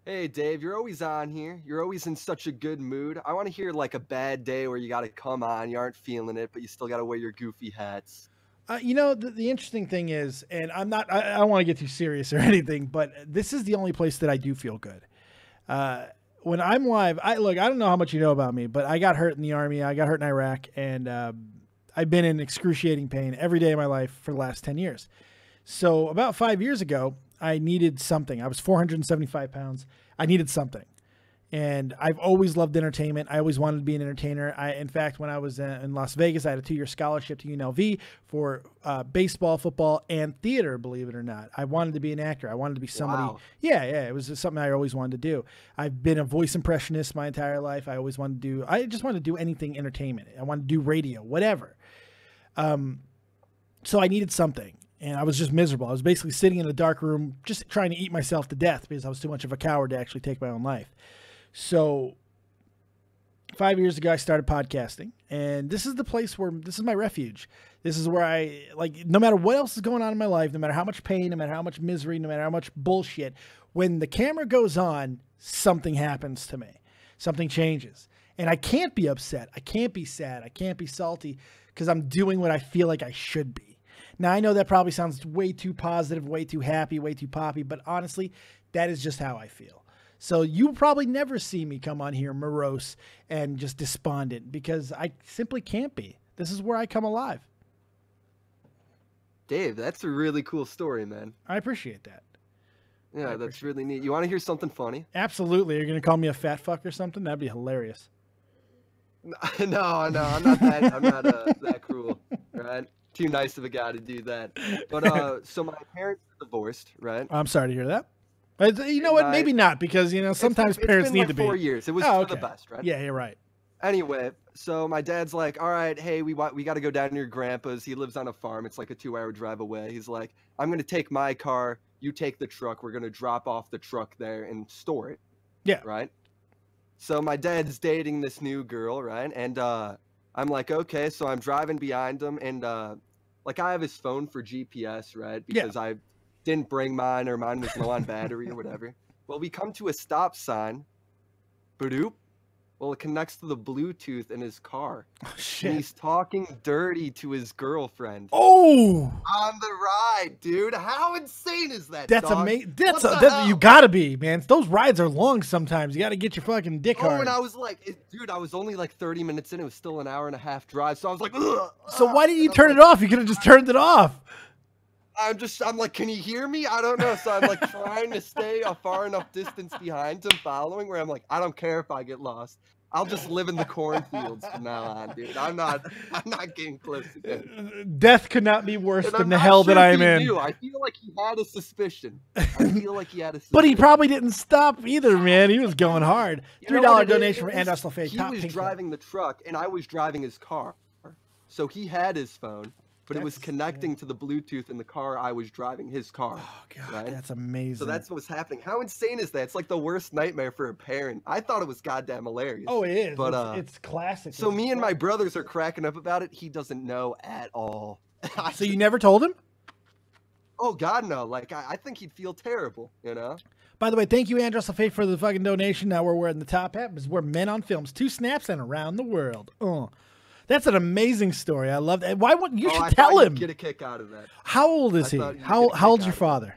Hey, Dave, you're always on here. You're always in such a good mood. I want to hear like a bad day where you got to come on, you aren't feeling it, but you still got to wear your goofy hats. You know, the interesting thing is, and I don't want to get too serious or anything, but this is the only place that I do feel good. When I'm live, I don't know how much you know about me, but I got hurt in the Army. I got hurt in Iraq, and I've been in excruciating pain every day of my life for the last 10 years. So about 5 years ago, I needed something. I was 475 pounds. I needed something. And I've always loved entertainment. I always wanted to be an entertainer. In fact, when I was in Las Vegas, I had a 2-year scholarship to UNLV for baseball, football, and theater, believe it or not. I wanted to be an actor. I wanted to be somebody. Wow. Yeah, it was something I always wanted to do. I've been a voice impressionist my entire life. I just wanted to do anything entertainment. I wanted to do radio, whatever. So I needed something. And I was just miserable. I was basically sitting in a dark room just trying to eat myself to death because I was too much of a coward to actually take my own life. So 5 years ago, I started podcasting, and this is the place this is my refuge. This is where I, like, no matter what else is going on in my life, no matter how much pain, no matter how much misery, no matter how much bullshit, when the camera goes on, something happens to me. Something changes. And I can't be upset. I can't be sad. I can't be salty because I'm doing what I feel like I should be. Now, I know that probably sounds way too positive, way too happy, way too poppy, but honestly, that is just how I feel. So you probably never see me come on here morose and just despondent because I simply can't be. This is where I come alive. Dave, that's a really cool story, man. I appreciate that. Yeah, that's really neat. You want to hear something funny? Absolutely. You're gonna call me a fat fuck or something? That'd be hilarious. No, I'm not that. I'm not that cruel, right? Too nice of a guy to do that. But so my parents are divorced, right? I'm sorry to hear that. You know what? Maybe not, because sometimes parents need to be. 4 years. It was for the best, right? Yeah, you're right. Anyway, so my dad's like, all right, hey, we got to go down to your grandpa's. He lives on a farm. It's like a 2-hour drive away. He's like, I'm gonna take my car. You take the truck. We're gonna drop off the truck there and store it. Yeah. Right. So my dad's dating this new girl, right? And I'm like, okay. So I'm driving behind him, and like I have his phone for GPS, right? Because I didn't bring mine, or mine was low on battery or whatever. Well, we come to a stop sign. Badoop. Well, it connects to the Bluetooth in his car. Oh, shit. And he's talking dirty to his girlfriend. Oh! On the ride, dude. How insane is that? That's dog? amazing. Hell? You gotta be, man. Those rides are long sometimes. You gotta get your fucking dick hard. And I was like, dude, I was only like 30 minutes in. It was still an hour and a half drive. So I was like, ugh. So why didn't you turn it off? You could have just turned it off. I'm like, can you hear me? I don't know. So I'm like trying to stay a far enough distance behind him, following, where I'm like, I don't care if I get lost. I'll just live in the cornfields from now on, dude. I'm not getting close again. Death could not be worse than the hell that I am in. I feel like he had a suspicion. But he probably didn't stop either, man. He was going hard. $3 donation from Andros LaFay. He was driving the truck, and I was driving his car. So he had his phone, but it was connecting to the Bluetooth in the car I was driving, his car. Oh, God, right? that's amazing. So that's what was happening. How insane is that? It's like the worst nightmare for a parent. I thought it was goddamn hilarious. Oh, it is. But it's classic. So me and my brothers are cracking up about it. He doesn't know at all. So you never told him? Oh, God, no. Like, I think he'd feel terrible, you know? By the way, thank you, Andros LaFay, for the fucking donation. Now we're wearing the top hat because we're men on films. 2 snaps and around the world. That's an amazing story. I love that. Why wouldn't you should tell him? Get a kick out of that. How old is he? How old's your father?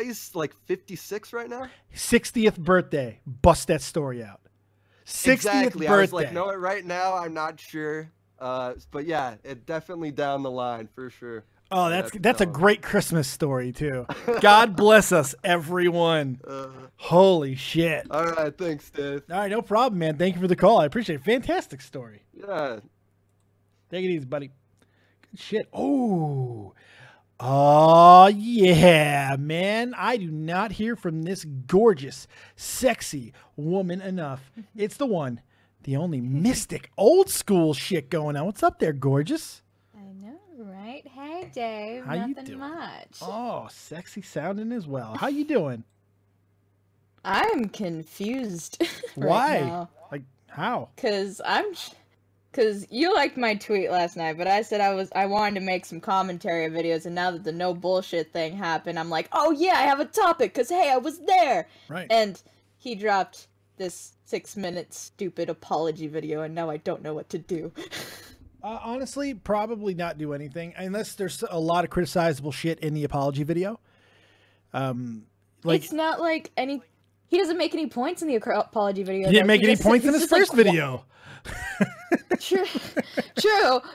He's like 56 right now. 60th birthday. Bust that story out. 60th exactly. birthday. I was like, no, right now I'm not sure. But yeah, it definitely down the line for sure. Oh, that's a great Christmas story too. God bless us, everyone. Holy shit. All right, thanks, Dave. All right, no problem, man. Thank you for the call. I appreciate it. Fantastic story. Yeah. Take it easy, buddy. Good shit. Oh, yeah, man. I do not hear from this gorgeous, sexy woman enough. It's the one, the only mystic, old school shit going on. What's up there, gorgeous? Right? Hey, Dave. How you Nothing doing? much. Oh, sexy sounding as well. How you doing? I'm confused. Why? Right now. Like how? Cause you liked my tweet last night, but I said I wanted to make some commentary videos, and now that the no bullshit thing happened, I'm like, oh yeah, I have a topic. Cause hey, I was there. Right. And he dropped this 6-minute stupid apology video, and now I don't know what to do. Honestly, probably not do anything unless there's a lot of criticizable shit in the apology video. It's not like any. He doesn't make any points in the apology video. He didn't make any points in his first video. True,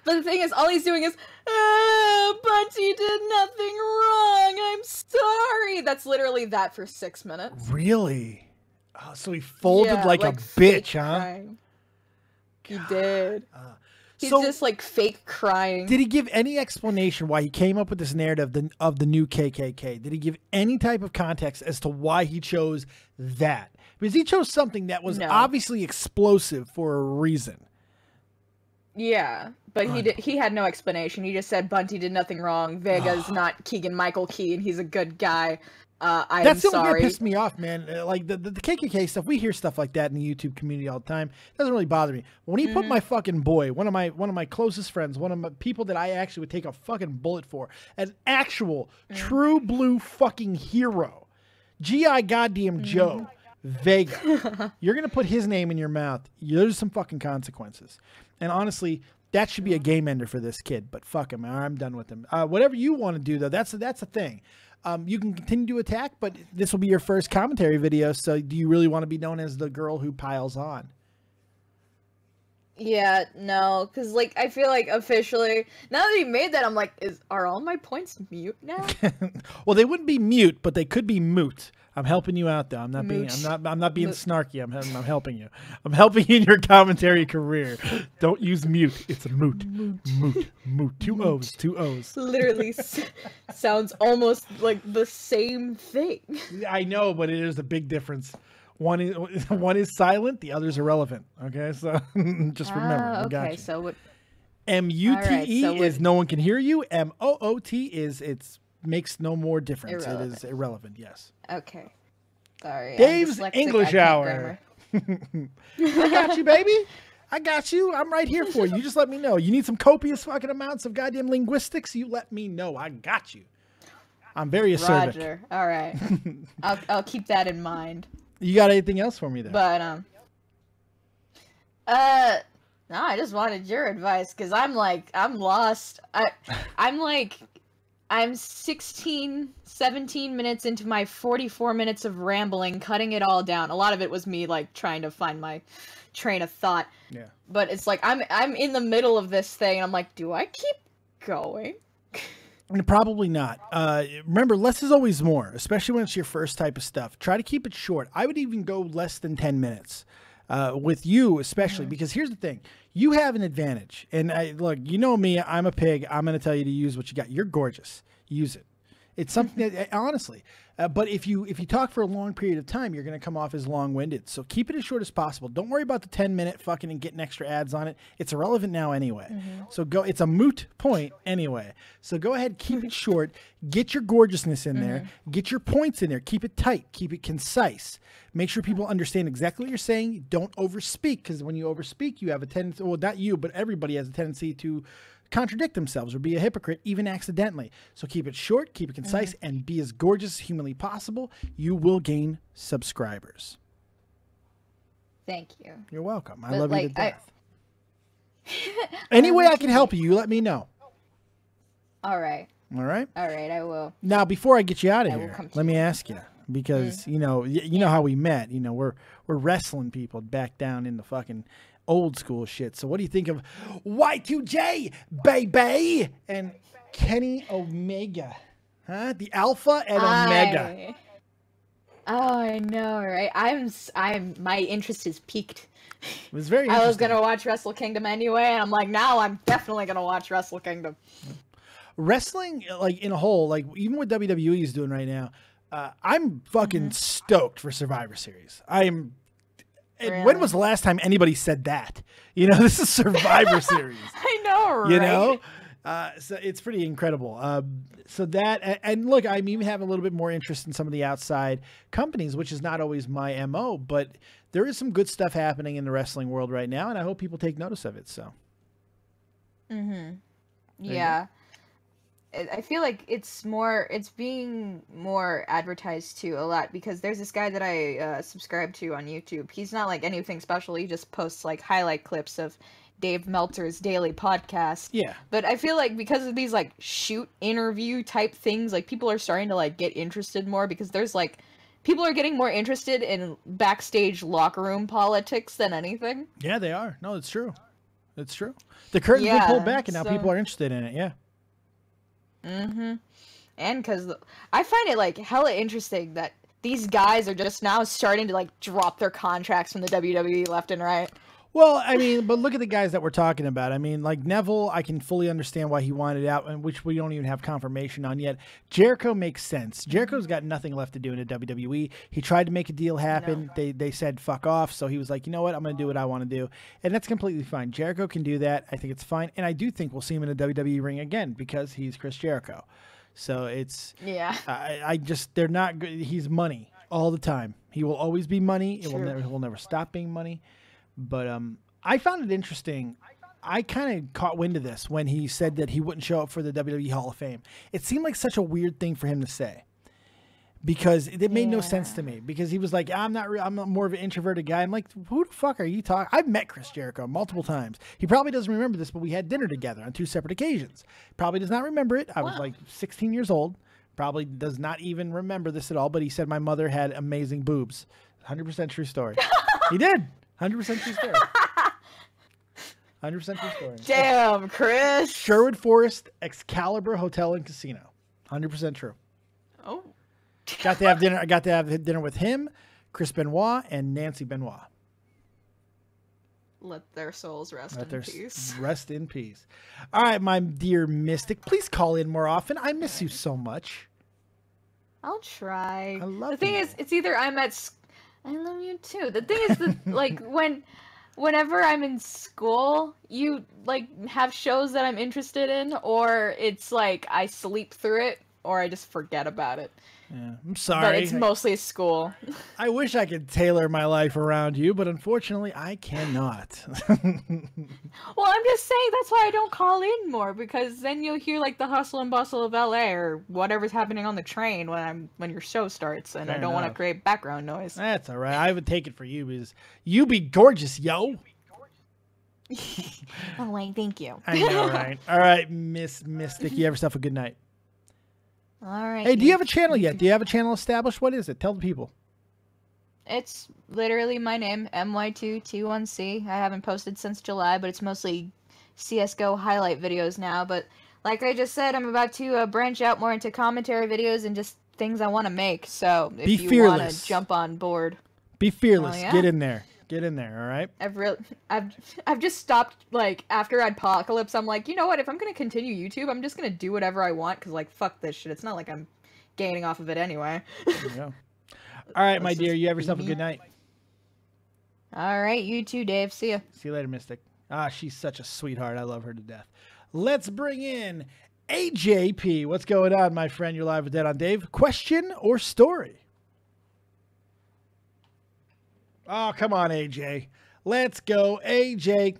but the thing is, all he's doing is, Bunty did nothing wrong. I'm sorry. That's literally that for 6 minutes. Really? Oh, so he folded like a bitch, huh? Crying. He did. He's So- just like fake crying. Did he give any explanation why he came up with this narrative of the new KKK? Did he give any type of context as to why he chose that? Because he chose something that was No. obviously explosive for a reason. Yeah, but he had no explanation. He just said Bunty did nothing wrong. Vega's not Keegan-Michael Key, and he's a good guy. I'm That's the only thing sorry. that pissed me off, man. Like the KKK stuff, we hear stuff like that in the YouTube community all the time. It doesn't really bother me. When he put my fucking boy, one of my closest friends, one of my people that I actually would take a fucking bullet for, an actual true blue fucking hero, G.I. goddamn Joe, Vega, you're gonna put his name in your mouth. There's some fucking consequences. And honestly, that should be a game ender for this kid. But fuck him, I'm done with him. Whatever you want to do though, that's a thing. You can continue to attack, but this will be your first commentary video. So do you really want to be known as the girl who piles on? Yeah, no, because, like, I feel like officially, now that he made that, I'm like, are all my points mute now? Well, they wouldn't be mute, but they could be moot. I'm helping you out, though. I'm not being snarky. I'm helping you. I'm helping you in your commentary career. Don't use mute. It's a moot. Moot. Two O's. Literally sounds almost like the same thing. I know, but it is a big difference. One is silent, the other's irrelevant. Okay, so just remember. I got okay, you. so what? MUTE is no one can hear you. MOOT is it makes no more difference. Irrelevant. It is irrelevant. Yes. Okay. Sorry. Dave's I'm dyslexic, English hour. I got you, baby. I got you. I'm right here for you. You just let me know. You need some copious fucking amounts of goddamn linguistics? You let me know. I got you. I'm very acerbic. Roger. All right. I'll keep that in mind. You got anything else for me there? But no, I just wanted your advice because I'm lost. I'm 16, 17 minutes into my 44 minutes of rambling, cutting it all down. A lot of it was me like trying to find my train of thought. Yeah. But it's like I'm in the middle of this thing and I'm like, do I keep going? Probably not. Remember, less is always more, especially when it's your first type of stuff. Try to keep it short. I would even go less than 10 minutes with you, especially, because here's the thing. You have an advantage. And look, you know me, I'm a pig. I'm going to tell you to use what you got. You're gorgeous. Use it. It's something that, honestly, but if you talk for a long period of time, you're going to come off as long-winded. So keep it as short as possible. Don't worry about the 10-minute fucking and getting extra ads on it. It's irrelevant now anyway. So it's a moot point anyway. So go ahead, keep it short. Get your gorgeousness in there. Get your points in there. Keep it tight. Keep it concise. Make sure people understand exactly what you're saying. Don't overspeak, because when you overspeak, you have a tendency, well, not you, but everybody has a tendency to contradict themselves or be a hypocrite, even accidentally. So keep it short, keep it concise, and be as gorgeous as humanly possible. You will gain subscribers. Thank you. You're welcome. I love you to death. Any way I can help you, you let me know. All right. All right? All right, I will. Now, before I get you out of here, let me ask you, because, you know how we met. You know, we're wrestling people back down in the fucking old school shit. So what do you think of Y2J, baby, and Kenny Omega? Huh? The Alpha and Omega. Oh, I know, right? My interest is peaked. It was very interesting. I was gonna watch Wrestle Kingdom anyway, and I'm like, now I'm definitely gonna watch Wrestle Kingdom. Wrestling, like, in a whole, like, even what WWE is doing right now, I'm fucking stoked for Survivor Series. And when was the last time anybody said that? You know, this is Survivor Series. I know, right? You know? So it's pretty incredible. So that, and look, I'm even having a little bit more interest in some of the outside companies, which is not always my MO, but there is some good stuff happening in the wrestling world right now, and I hope people take notice of it, so. Yeah. I feel like it's being more advertised to a lot, because there's this guy that I subscribe to on YouTube. He's not like anything special. He just posts like highlight clips of Dave Meltzer's daily podcast. Yeah. But I feel like because of these like shoot interview type things, like people are starting to like get interested more, because there's like people are getting more interested in backstage locker room politics than anything. Yeah, they are. No, it's true. It's true. The curtain's been pulled back, and now people are interested in it. Yeah. And because I find it like hella interesting that these guys are just now starting to like drop their contracts from the WWE left and right. Well, I mean, but look at the guys that we're talking about. I mean, like Neville, I can fully understand why he wanted out, and which we don't even have confirmation on yet. Jericho makes sense. Jericho's got nothing left to do in the WWE. He tried to make a deal happen. No. They said fuck off, so he was like, you know what, I'm going to do what I want to do, and that's completely fine. Jericho can do that. I think it's fine, and I do think we'll see him in a WWE ring again because he's Chris Jericho. So it's they're not good. He's money all the time. He will always be money. It will never stop being money. But I found it interesting. I kind of caught wind of this when he said that he wouldn't show up for the WWE Hall of Fame. It seemed like such a weird thing for him to say, because it made no sense to me, because he was like, I'm more of an introverted guy. I'm like, who the fuck are you talking? I've met Chris Jericho multiple times. He probably doesn't remember this, but we had dinner together on 2 separate occasions. Probably does not remember it. I was like 16 years old. Probably does not even remember this at all, but he said my mother had amazing boobs. 100% true story. He did. 100% true story. 100% true story. Damn, Chris. Sherwood Forest Excalibur Hotel and Casino. 100% true. Oh. Got to have dinner. I got to have dinner with him, Chris Benoit, and Nancy Benoit. Let their souls rest in peace. Rest in peace. All right, my dear Mystic, please call in more often. I miss you so much. I'll try. I love The thing is, it's either I love you too. The thing is that like whenever I'm in school, you like have shows that I'm interested in, or it's like I sleep through it, or I just forget about it. Yeah, I'm sorry. But it's mostly school. I wish I could tailor my life around you, but unfortunately, I cannot. Well, I'm just saying that's why I don't call in more, because then you'll hear like the hustle and bustle of LA or whatever's happening on the train when your show starts, and Fair I don't want to enough. create background noise. That's all right. I would take it for you because you be gorgeous, yo. Oh, wait, thank you. I know, right? All right, Miss Mystic, you have yourself a good night. All right. Hey, do you have a channel yet? Do you have a channel established? What is it? Tell the people. It's literally my name, MY2T1C. I haven't posted since July, but it's mostly CSGO highlight videos now. But like I just said, I'm about to branch out more into commentary videos and just things I want to make. So if Be you want fearless. to jump on board, Be fearless. Oh, yeah? Get in there. Get in there, all right? I've just stopped, like, after Apocalypse, I'm like, you know what, if I'm gonna continue YouTube, I'm just gonna do whatever I want, because, like, fuck this shit. It's not like I'm gaining off of it anyway. There you go. All right, my dear, you have yourself a good night. All right, you too, Dave. See ya. See you later, Mystic. Ah, she's such a sweetheart. I love her to death. Let's bring in AJP. What's going on, my friend? You're live with Dead on Dave. Question or story? Oh, come on, AJ. Let's go, AJ.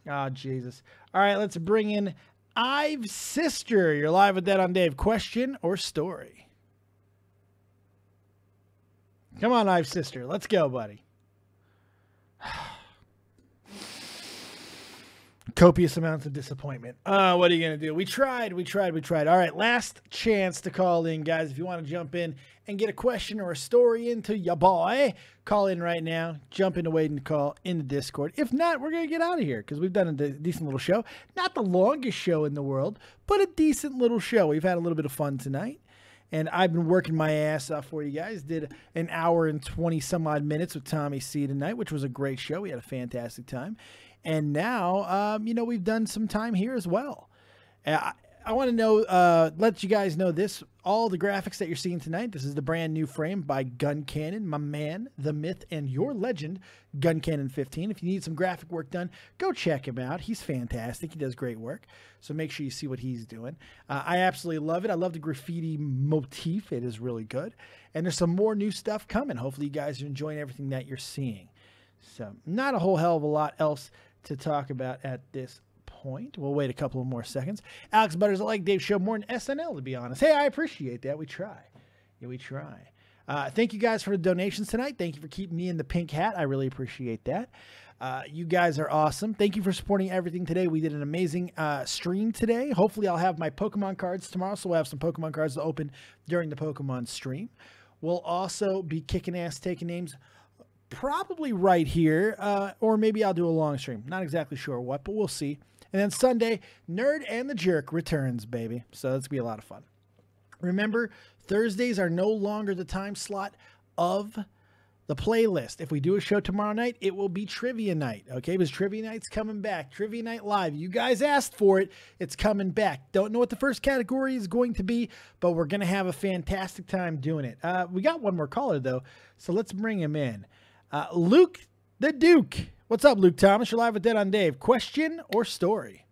Oh, Jesus. All right, let's bring in Ive's sister. You're live with Dead on Dave. Question or story? Come on, Ive's sister. Let's go, buddy. Copious amounts of disappointment. What are you going to do? We tried. All right, last chance to call in, guys. If you want to jump in and get a question or a story into your boy, call in right now. Jump into waiting to call in the Discord. If not, we're going to get out of here because we've done a decent little show. Not the longest show in the world, but a decent little show. We've had a little bit of fun tonight. And I've been working my ass off for you guys. Did an hour and 20 some odd minutes with Tommy C tonight, which was a great show. We had a fantastic time. And now, we've done some time here as well. I want to know, let you guys know this. All the graphics that you're seeing tonight, this is the brand new frame by Guncannon, my man, the myth, and your legend, Guncannon 15. If you need some graphic work done, go check him out. He's fantastic. He does great work. So make sure you see what he's doing. I absolutely love it. I love the graffiti motif. It is really good. And there's some more new stuff coming. Hopefully you guys are enjoying everything that you're seeing. So not a whole hell of a lot else to talk about at this point. We'll wait a couple of more seconds. Alex Butters, I like Dave's show more than SNL, to be honest. Hey, I appreciate that. We try. Yeah, we try. Thank you guys for the donations tonight. Thank you for keeping me in the pink hat. I really appreciate that. You guys are awesome. Thank you for supporting everything today. We did an amazing stream today. Hopefully I'll have my Pokemon cards tomorrow, so we'll have some Pokemon cards to open during the Pokemon stream. We'll also be kicking ass, taking names probably right here, or maybe I'll do a long stream. Not exactly sure what, but we'll see. And then Sunday, Nerd and the Jerk returns, baby. So that's going to be a lot of fun. Remember, Thursdays are no longer the time slot of the playlist. If we do a show tomorrow night, it will be Trivia Night, okay? Because Trivia Night's coming back. Trivia Night Live. You guys asked for it. It's coming back. Don't know what the first category is going to be, but we're going to have a fantastic time doing it. We got one more caller, though, so let's bring him in. Luke the Duke. What's up, Luke Thomas? You're live with Dead on Dave. Question or story?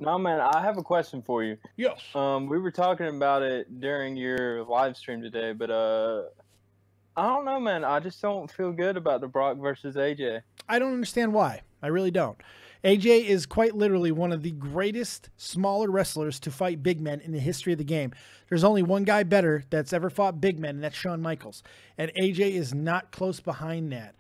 No, man, I have a question for you. Yes. We were talking about it during your live stream today, but I don't know, man. I just don't feel good about the Brock versus AJ. I don't understand why. I really don't. AJ is quite literally one of the greatest smaller wrestlers to fight big men in the history of the game. There's only one guy better that's ever fought big men, and that's Shawn Michaels. And AJ is not close behind that.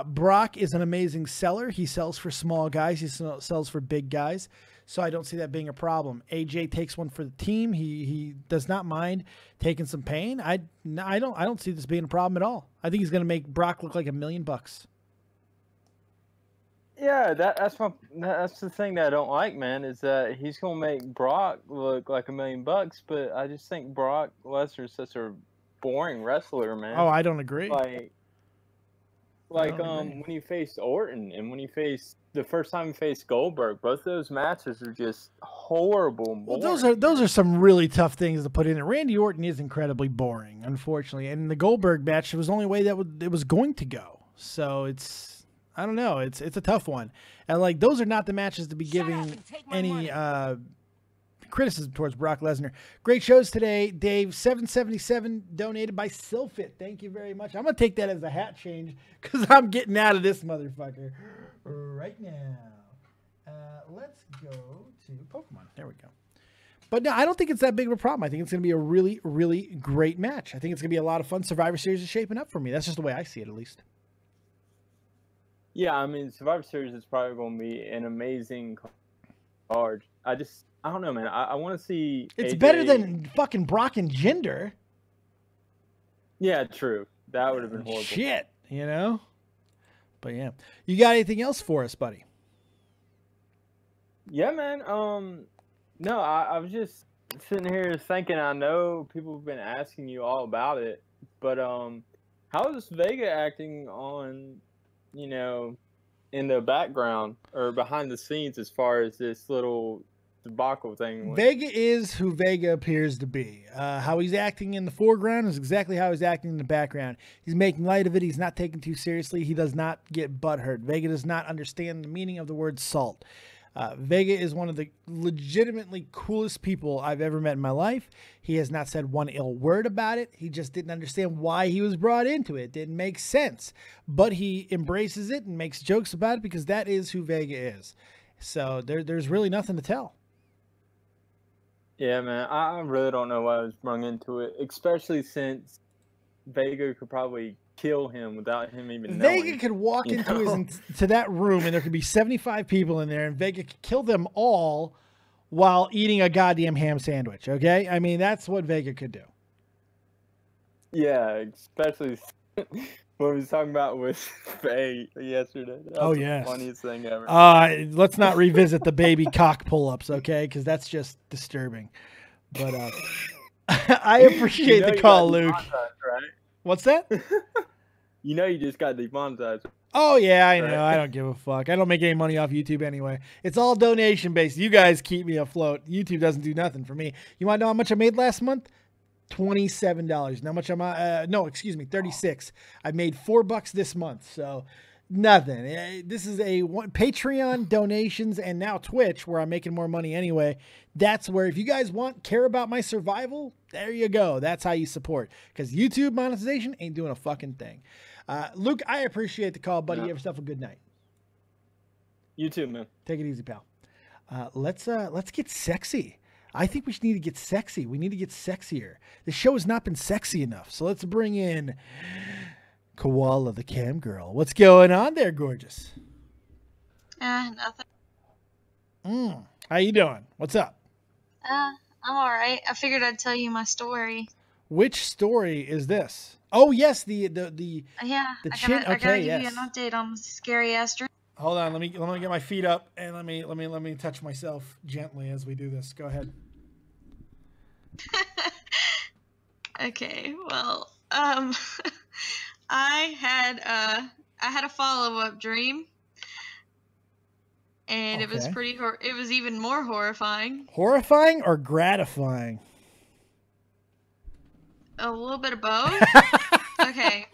Brock is an amazing seller. He sells for small guys. He sells for big guys. So I don't see that being a problem. AJ takes one for the team. He does not mind taking some pain. I don't see this being a problem at all. I think he's going to make Brock look like $1 million. Yeah, that's the thing that I don't like, man, is that he's gonna make Brock look like $1 million, but I just think Brock Lesnar is such a boring wrestler, man. Oh, I don't agree. When you face Orton and when you face the first time you faced Goldberg, both those matches are just horrible and boring. Well, those are some really tough things to put in. Randy Orton is incredibly boring, unfortunately, and the Goldberg match was the only way that it was going to go. So it's, I don't know, it's a tough one, and like those are not the matches to be giving any criticism towards Brock Lesnar. Great shows today, Dave. 777 donated by Silfit. Thank you very much. I'm gonna take that as a hat change because I'm getting out of this motherfucker right now. Let's go to Pokemon. There we go. But no, I don't think it's that big of a problem. I think it's going to be a really, really great match. I think it's going to be a lot of fun. Survivor Series is shaping up for me. That's just the way I see it, at least. Yeah, I mean, Survivor Series is probably going to be an amazing card. I don't know, man. I want to see. It's AJ... better than fucking Brock and Jinder. Yeah, true. That would have been horrible. Shit, you know? But yeah. You got anything else for us, buddy? Yeah, man. No, I was just sitting here thinking, I know people have been asking you all about it, but how is Vega acting on, in the background or behind the scenes as far as this little debacle thing? Vega is who Vega appears to be. How he's acting in the foreground is exactly how he's acting in the background. He's making light of it. He's not taken too seriously. He does not get butthurt. Vega does not understand the meaning of the word salt. Vega is one of the legitimately coolest people I've ever met in my life. He has not said one ill word about it. He just didn't understand why he was brought into it. It didn't make sense. But he embraces it and makes jokes about it because that is who Vega is. So there's really nothing to tell. Yeah, man. I really don't know why I was brought into it, especially since Vega could probably kill him without him even knowing. Vega could walk into that room and there could be 75 people in there and Vega could kill them all while eating a goddamn ham sandwich, okay? I mean, that's what Vega could do. Yeah, especially what we was talking about with Faye yesterday. That was the funniest thing ever. Let's not revisit the baby cock pull-ups, okay? Because that's just disturbing. But I appreciate the call, Luke. Right? What's that? You just got demonetized. Oh, yeah, I know. I don't give a fuck. I don't make any money off YouTube anyway. It's all donation-based. You guys keep me afloat. YouTube doesn't do nothing for me. You want to know how much I made last month? $27. How much am I? No, excuse me, $36. I made $4 this month, so nothing. This is Patreon donations and now Twitch, where I'm making more money anyway. That's where, if you guys care about my survival, there you go. That's how you support. Because YouTube monetization ain't doing a fucking thing. Luke, I appreciate the call, buddy. You have yourself a good night. You too, man. Take it easy, pal. Let's get sexy. I think we need to get sexy. We need to get sexier. The show has not been sexy enough. So let's bring in Koala, the cam girl. What's going on there, gorgeous? Nothing. How you doing? What's up? I'm all right. I figured I'd tell you my story. Which story is this? Oh yes, the yeah. The chin. I gotta Okay, give you an update on the scary ass dream. Hold on, let me get my feet up and let me touch myself gently as we do this. Go ahead. Okay, well, I had a follow-up dream, and it was it was even more horrifying. Horrifying or gratifying? A little bit of both. Okay.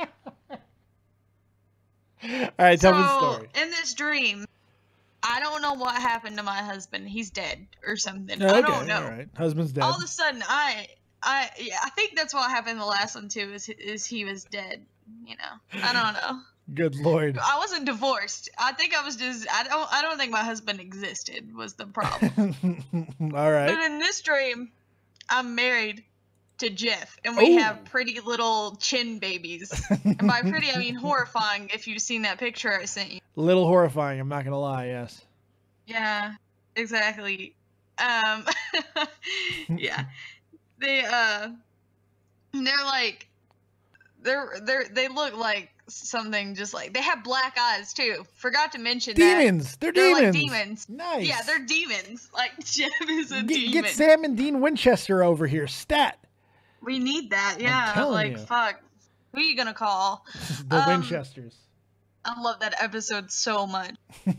All right, tell me the story. In this dream, I don't know what happened to my husband. He's dead or something. Okay, I don't know. All right. Husband's dead. All of a sudden, I think that's what happened in the last one too. Is he was dead? I don't know. Good Lord. I wasn't divorced. I think I was just. I don't think my husband existed. Was the problem? All right. But in this dream, I'm married to Jeff, and we have pretty little chin babies. And by pretty, I mean horrifying. If you've seen that picture I sent you. Little horrifying. I'm not gonna lie. Yes. Yeah. Exactly. Yeah. They look like something just like they have black eyes too. Forgot to mention Demons. that. They're Like demons. demons. Nice. Yeah, they're demons. Like Jeff is a demon. Get Sam and Dean Winchester over here. Stat. We need that. Yeah. telling Like you. fuck. Who are you gonna call? The Winchesters. I love that episode so much. But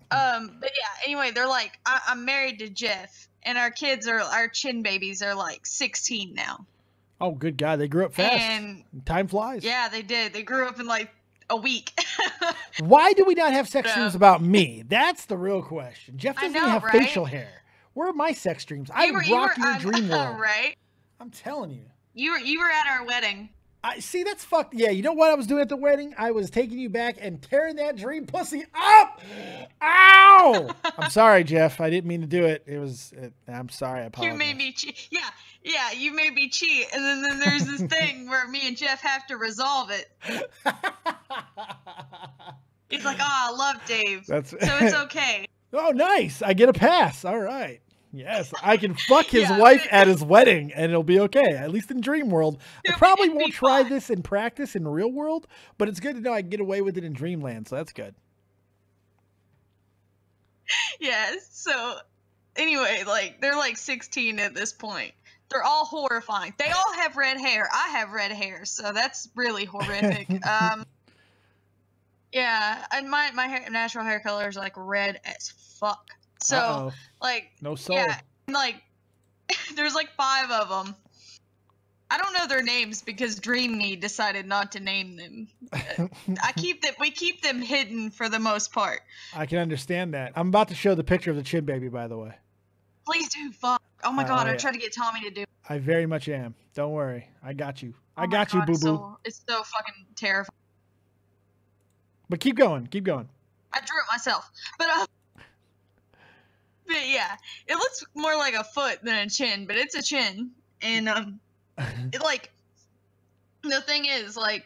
yeah. Anyway, they're like, I'm married to Jeff, and our chin babies are like 16 now. Oh, good God. They grew up fast. And time flies. yeah, they did. They grew up in like a week. Why do we not have sex dreams about me? That's the real question. Jeff doesn't even have right? facial hair. Where are my sex dreams? I rock your dream world. Right? I'm telling you. You were at our wedding. I see. That's fucked. Yeah, you know what I was doing at the wedding? I was taking you back and tearing that dream pussy up. Ow! I'm sorry, Jeff. I didn't mean to do it. It was. I'm sorry. I apologize. You made me cheat. Yeah. You made me cheat, and then there's this thing where me and Jeff have to resolve it. He's like, I love Dave, so it's okay. Oh, nice. I get a pass. All right. Yes, I can fuck his wife at his wedding, and it'll be okay. At least in dream world. I probably won't try this in practice in real world, but it's good to know I can get away with it in dreamland, so that's good. Yes. So anyway, like they're like 16 at this point. They're all horrifying. They all have red hair. I have red hair, so that's really horrific. Yeah, and my natural hair color is like red as fuck. So like no soul. Yeah, like there's like 5 of them. I don't know their names because Dream Me decided not to name them. We keep them hidden for the most part. I can understand that. I'm about to show the picture of the chin baby, by the way. Please do. Fuck. Oh my god, I tried to get Tommy to do it. I very much am. Don't worry. I got you. I got you, boo-boo. It's so fucking terrifying. But keep going. Keep going. I drew it myself. But yeah, it looks more like a foot than a chin, but it's a chin. And it like the thing is like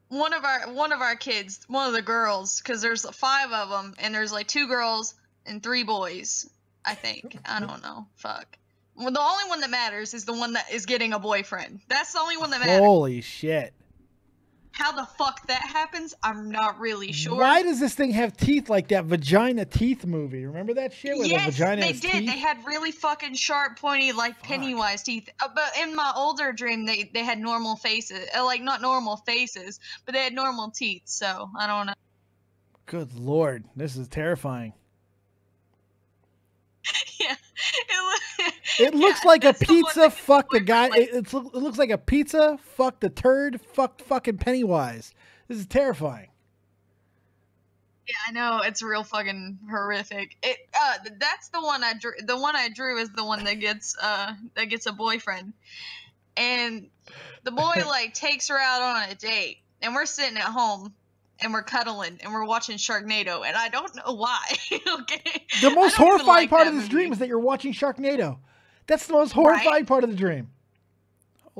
one of our kids, one of the girls, because there's 5 of them, and there's like 2 girls and 3 boys. I think. I don't know. Fuck. Well, the only one that matters is the one that is getting a boyfriend. That's the only one that matters. Holy shit. How the fuck that happens, I'm not really sure. Why does this thing have teeth like that Vagina Teeth movie? Remember that shit? Where Yes, the vagina they has did. Teeth? They had really fucking sharp, pointy, like Pennywise teeth. But in my older dream, they had normal faces. Like, not normal faces, but they had normal teeth. So, I don't know. Good Lord. This is terrifying. Yeah. It looks like a pizza fucked the guy. It looks like a pizza fucked the turd fucked fucking Pennywise. This is terrifying. Yeah, I know. It's real fucking horrific. That's the one I drew. The one I drew is the one that gets a boyfriend. And the boy like takes her out on a date, and we're sitting at home and we're cuddling and we're watching Sharknado, and I don't know why. Okay. The most horrifying part of this dream is that you're watching Sharknado. That's the most horrifying part of the dream.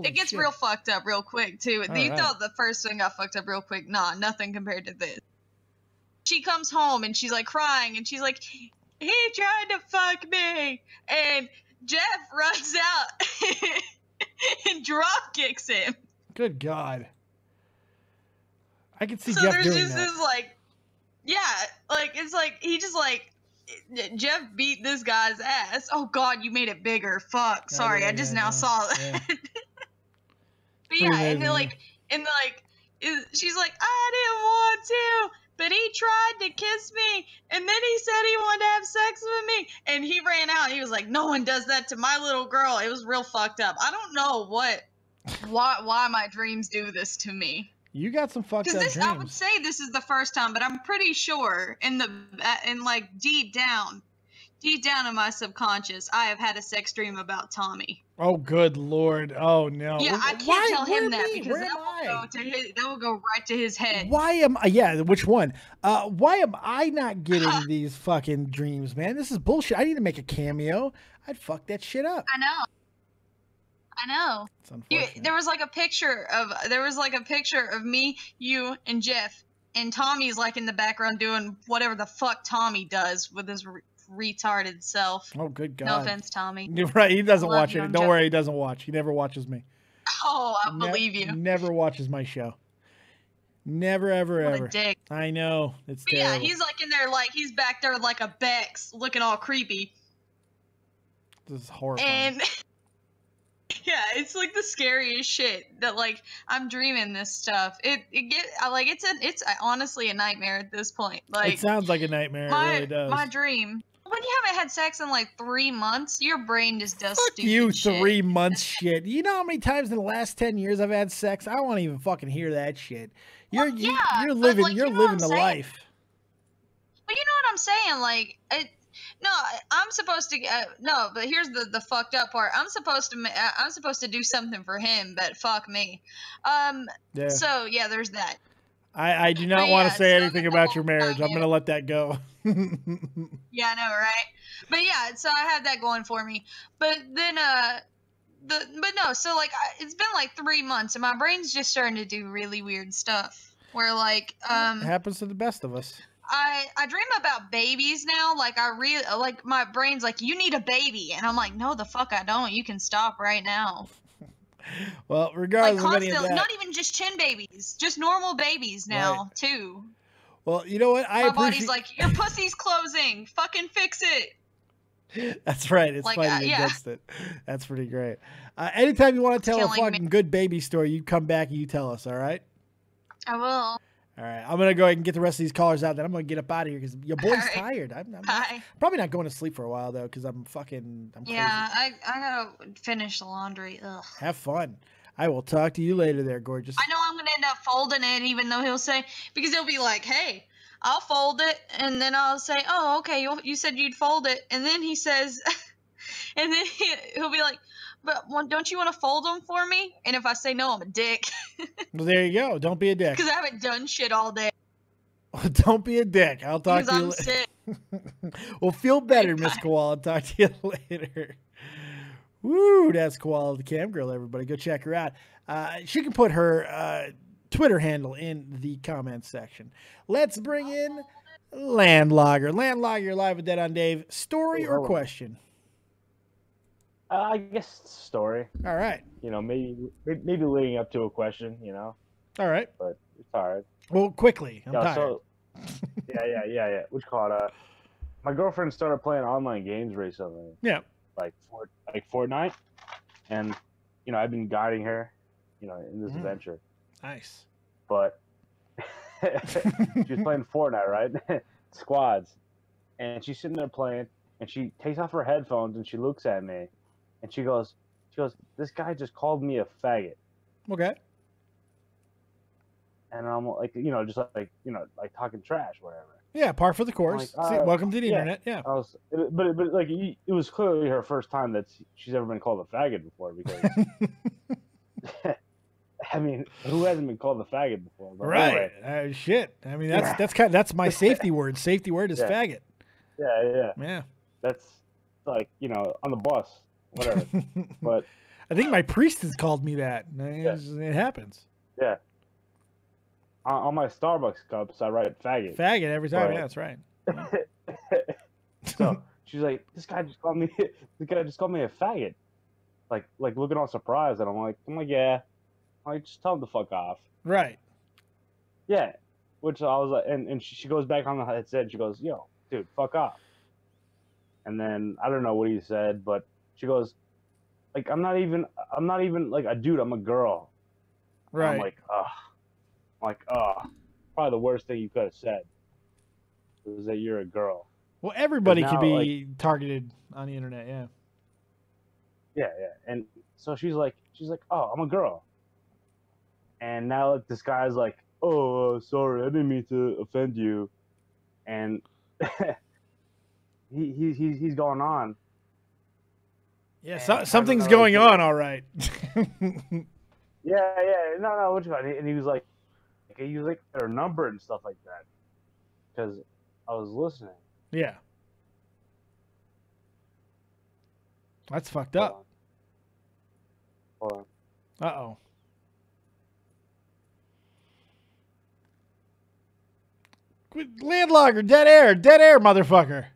It gets real fucked up real quick too. You thought the first one got fucked up real quick. Nah, nothing compared to this. She comes home and she's like crying and she's like, he tried to fuck me, and Jeff runs out and drop kicks him. Good God. I can see So Jeff there's doing just that. this like, yeah, like it's like he just like Jeff beat this guy's ass. Oh God, you made it bigger. Fuck, sorry, I just now saw that. But yeah, and then she's like, I didn't want to, but he tried to kiss me, and then he said he wanted to have sex with me, and he ran out. He was like, no one does that to my little girl. It was real fucked up. I don't know why my dreams do this to me. You got some fucked up dreams. I would say this is the first time, but I'm pretty sure like deep down in my subconscious, I have had a sex dream about Tommy. Oh, good Lord. Oh, no. Yeah, I can't tell him that because that will go right to his head. Why am I? Yeah, which one? Why am I not getting these fucking dreams, man? This is bullshit. I need to make a cameo. I'd fuck that shit up. I know. It's unfortunate. There was like a picture of me, you, and Jeff, and Tommy's like in the background doing whatever the fuck Tommy does with his retarded self. Oh, good God. No offense, Tommy. You're right. He doesn't watch it. Don't joking. worry. He doesn't watch. He never watches me. Oh, I believe you. Never watches my show. Never, ever, What a ever. dick. I know. It's But yeah, terrible. he's like in there, like he's back there like a Bex, looking all creepy. This is horrifying. And yeah, it's like the scariest shit that like I'm dreaming this stuff. It's honestly a nightmare at this point. Like It sounds like a nightmare. It really does. My dream. When you haven't had sex in like 3 months, your brain just does Fuck stupid you, shit. 3 months shit. You know how many times in the last 10 years I've had sex? I won't even fucking hear that shit. You're living the life. But you know what I'm saying? Like, no, I'm supposed to. No, but here's the fucked up part. I'm supposed to do something for him, but fuck me. Yeah. So yeah, there's that. I do not want to say anything about your marriage. I'm going to let that go. Yeah, I know, right? But yeah, so I had that going for me. But then, so like, it's been like 3 months, and my brain's just starting to do really weird stuff. Where like, It happens to the best of us. I dream about babies now. Like like my brain's like, you need a baby, and I'm like, no, the fuck I don't. You can stop right now. Well, regardless Like of any of constantly, that. not even just chin babies, just normal babies now too. Well, you know what? My body's like, your pussy's closing. Fucking fix it. That's right. It's Like, fighting yeah. against it. That's pretty great. Anytime you want to tell a killing me. fucking good baby story, you come back and you tell us, all right? I will. All right. I'm going to go ahead and get the rest of these callers out. Then I'm going to get up out of here because your boy's tired. I'm probably not going to sleep for a while, though, because I'm crazy. Yeah, I gotta finish the laundry. Ugh. Have fun. I will talk to you later there, gorgeous. I know I'm gonna end up folding it, even though he'll say, because he'll be like, hey, I'll fold it, and then I'll say, oh, okay, you said you'd fold it, and then he says, and then he'll be like, but don't you want to fold them for me? And if I say no, I'm a dick. Well, there you go. Don't be a dick. Because I haven't done shit all day. Don't be a dick. I'll talk to you Because I'm later. sick. Well, feel better, Miss Koala. Talk to you later. Woo, that's Koala the Cam Girl, everybody. Go check her out. She can put her Twitter handle in the comments section. Let's bring in Landlogger. Landlogger, you're live with Dead on Dave. Story or question? I guess story. All right. You know, maybe leading up to a question, you know. All right. But it's hard. Well, quickly. I'm tired. So, yeah. What you call it? My girlfriend started playing online games recently. Yeah. Like Fortnite, and you know I've been guiding her, you know, in this adventure. Nice. But she was playing Fortnite, right? Squads, and she's sitting there playing, and she takes off her headphones and she looks at me, and she goes, "This guy just called me a faggot." Okay. And I'm like, you know, just like, you know, like talking trash, whatever. Yeah, par for the course. Like, See, welcome to the internet. Yeah. But like, it was clearly her first time that she's ever been called a faggot before, because I mean, who hasn't been called a faggot before? But Right. Anyway. Shit. I mean, that's my safety word. Safety word is faggot. Yeah. Yeah. That's like, you know, on the bus, whatever. But I think my priest has called me that. It happens. Yeah. On my Starbucks cups, I write faggot. Faggot every time. Yeah, that's right. So she's like, this guy just called me a faggot. Like looking all surprised, and I'm like, yeah. I'm like, just tell him to fuck off. Right. Yeah. Which I was like, and she goes back on the headset and she goes, yo, dude, fuck off. And then I don't know what he said, but she goes, like, I'm not even like a dude, I'm a girl. Right. And I'm like, probably the worst thing you could have said was that you're a girl. Well, everybody Now, can be targeted on the internet, yeah. Yeah. And so she's like, oh, I'm a girl. And now like, this guy's like, oh, sorry, I didn't mean to offend you. And he's going on. Yeah, something's going on, all right. Yeah. No, what you got? And he was like their number and stuff like that, because I was listening. Yeah. That's fucked up. Hold on. Uh-oh. Landlogger, dead air, motherfucker.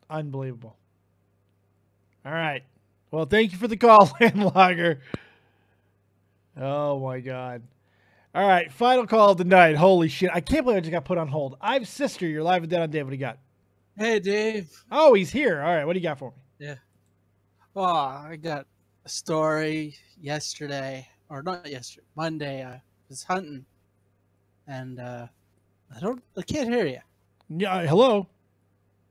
Unbelievable. All right. Well, thank you for the call, Landlogger. Oh my God. All right, final call of the night. Holy shit. I can't believe I just got put on hold. I've Sister, you're live and dead on Dave. What do you got? Hey, Dave. Oh, he's here. All right, what do you got for me? Yeah. Oh, I got a story yesterday, or not yesterday, Monday. I was hunting, and I can't hear you. Yeah, hello.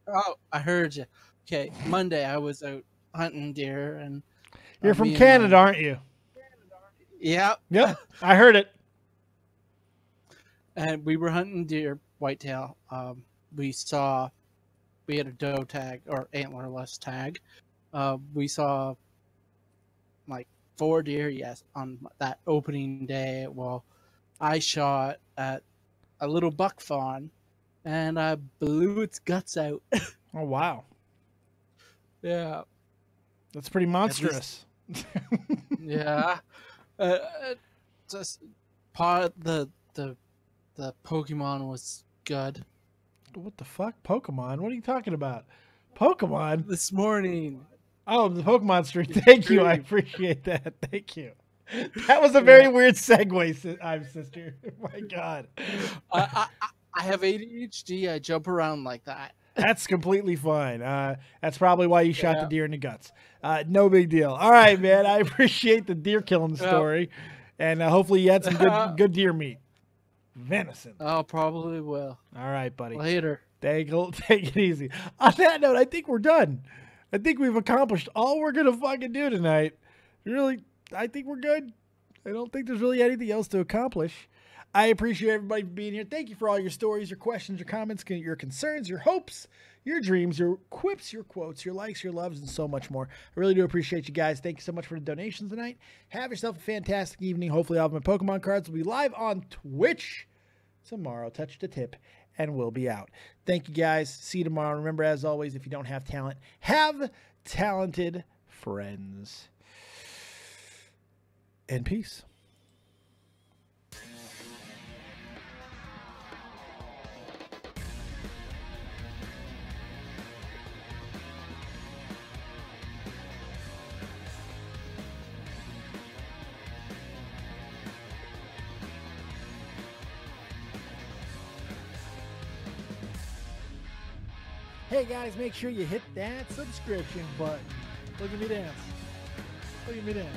Oh, I heard you. Okay, Monday I was out hunting deer, and You're from Canada, aren't you? Yep. Yep, I heard it. And we were hunting deer, whitetail. We had a doe tag or antlerless tag. We saw like 4 deer, yes, on that opening day. Well, I shot at a little buck fawn, and I blew its guts out. Oh wow. Yeah. That's pretty monstrous. Yeah. Just the Pokemon was good. What the fuck? Pokemon? What are you talking about? Pokemon? This morning. Oh, the Pokemon stream. Thank you. I appreciate that. Thank you. That was a very weird segue, I'm Sister. Oh my God. I have ADHD. I jump around like that. That's completely fine. That's probably why you shot the deer in the guts. No big deal. All right, man. I appreciate the deer killing story. And hopefully you had some good deer meat. Venison. Oh, probably will. All right, buddy. Later. Take it easy. On that note, I think we're done. I think we've accomplished all we're going to fucking do tonight. Really, I think we're good. I don't think there's really anything else to accomplish. I appreciate everybody being here. Thank you for all your stories, your questions, your comments, your concerns, your hopes, your dreams, your quips, your quotes, your likes, your loves, and so much more. I really do appreciate you guys. Thank you so much for the donations tonight. Have yourself a fantastic evening. Hopefully all of my Pokemon cards will be live on Twitch tomorrow. Touch the tip, and we'll be out. Thank you guys. See you tomorrow. Remember, as always, if you don't have talent, have talented friends. And peace. Hey guys, make sure you hit that subscription button. Look at me dance. Look at me dance.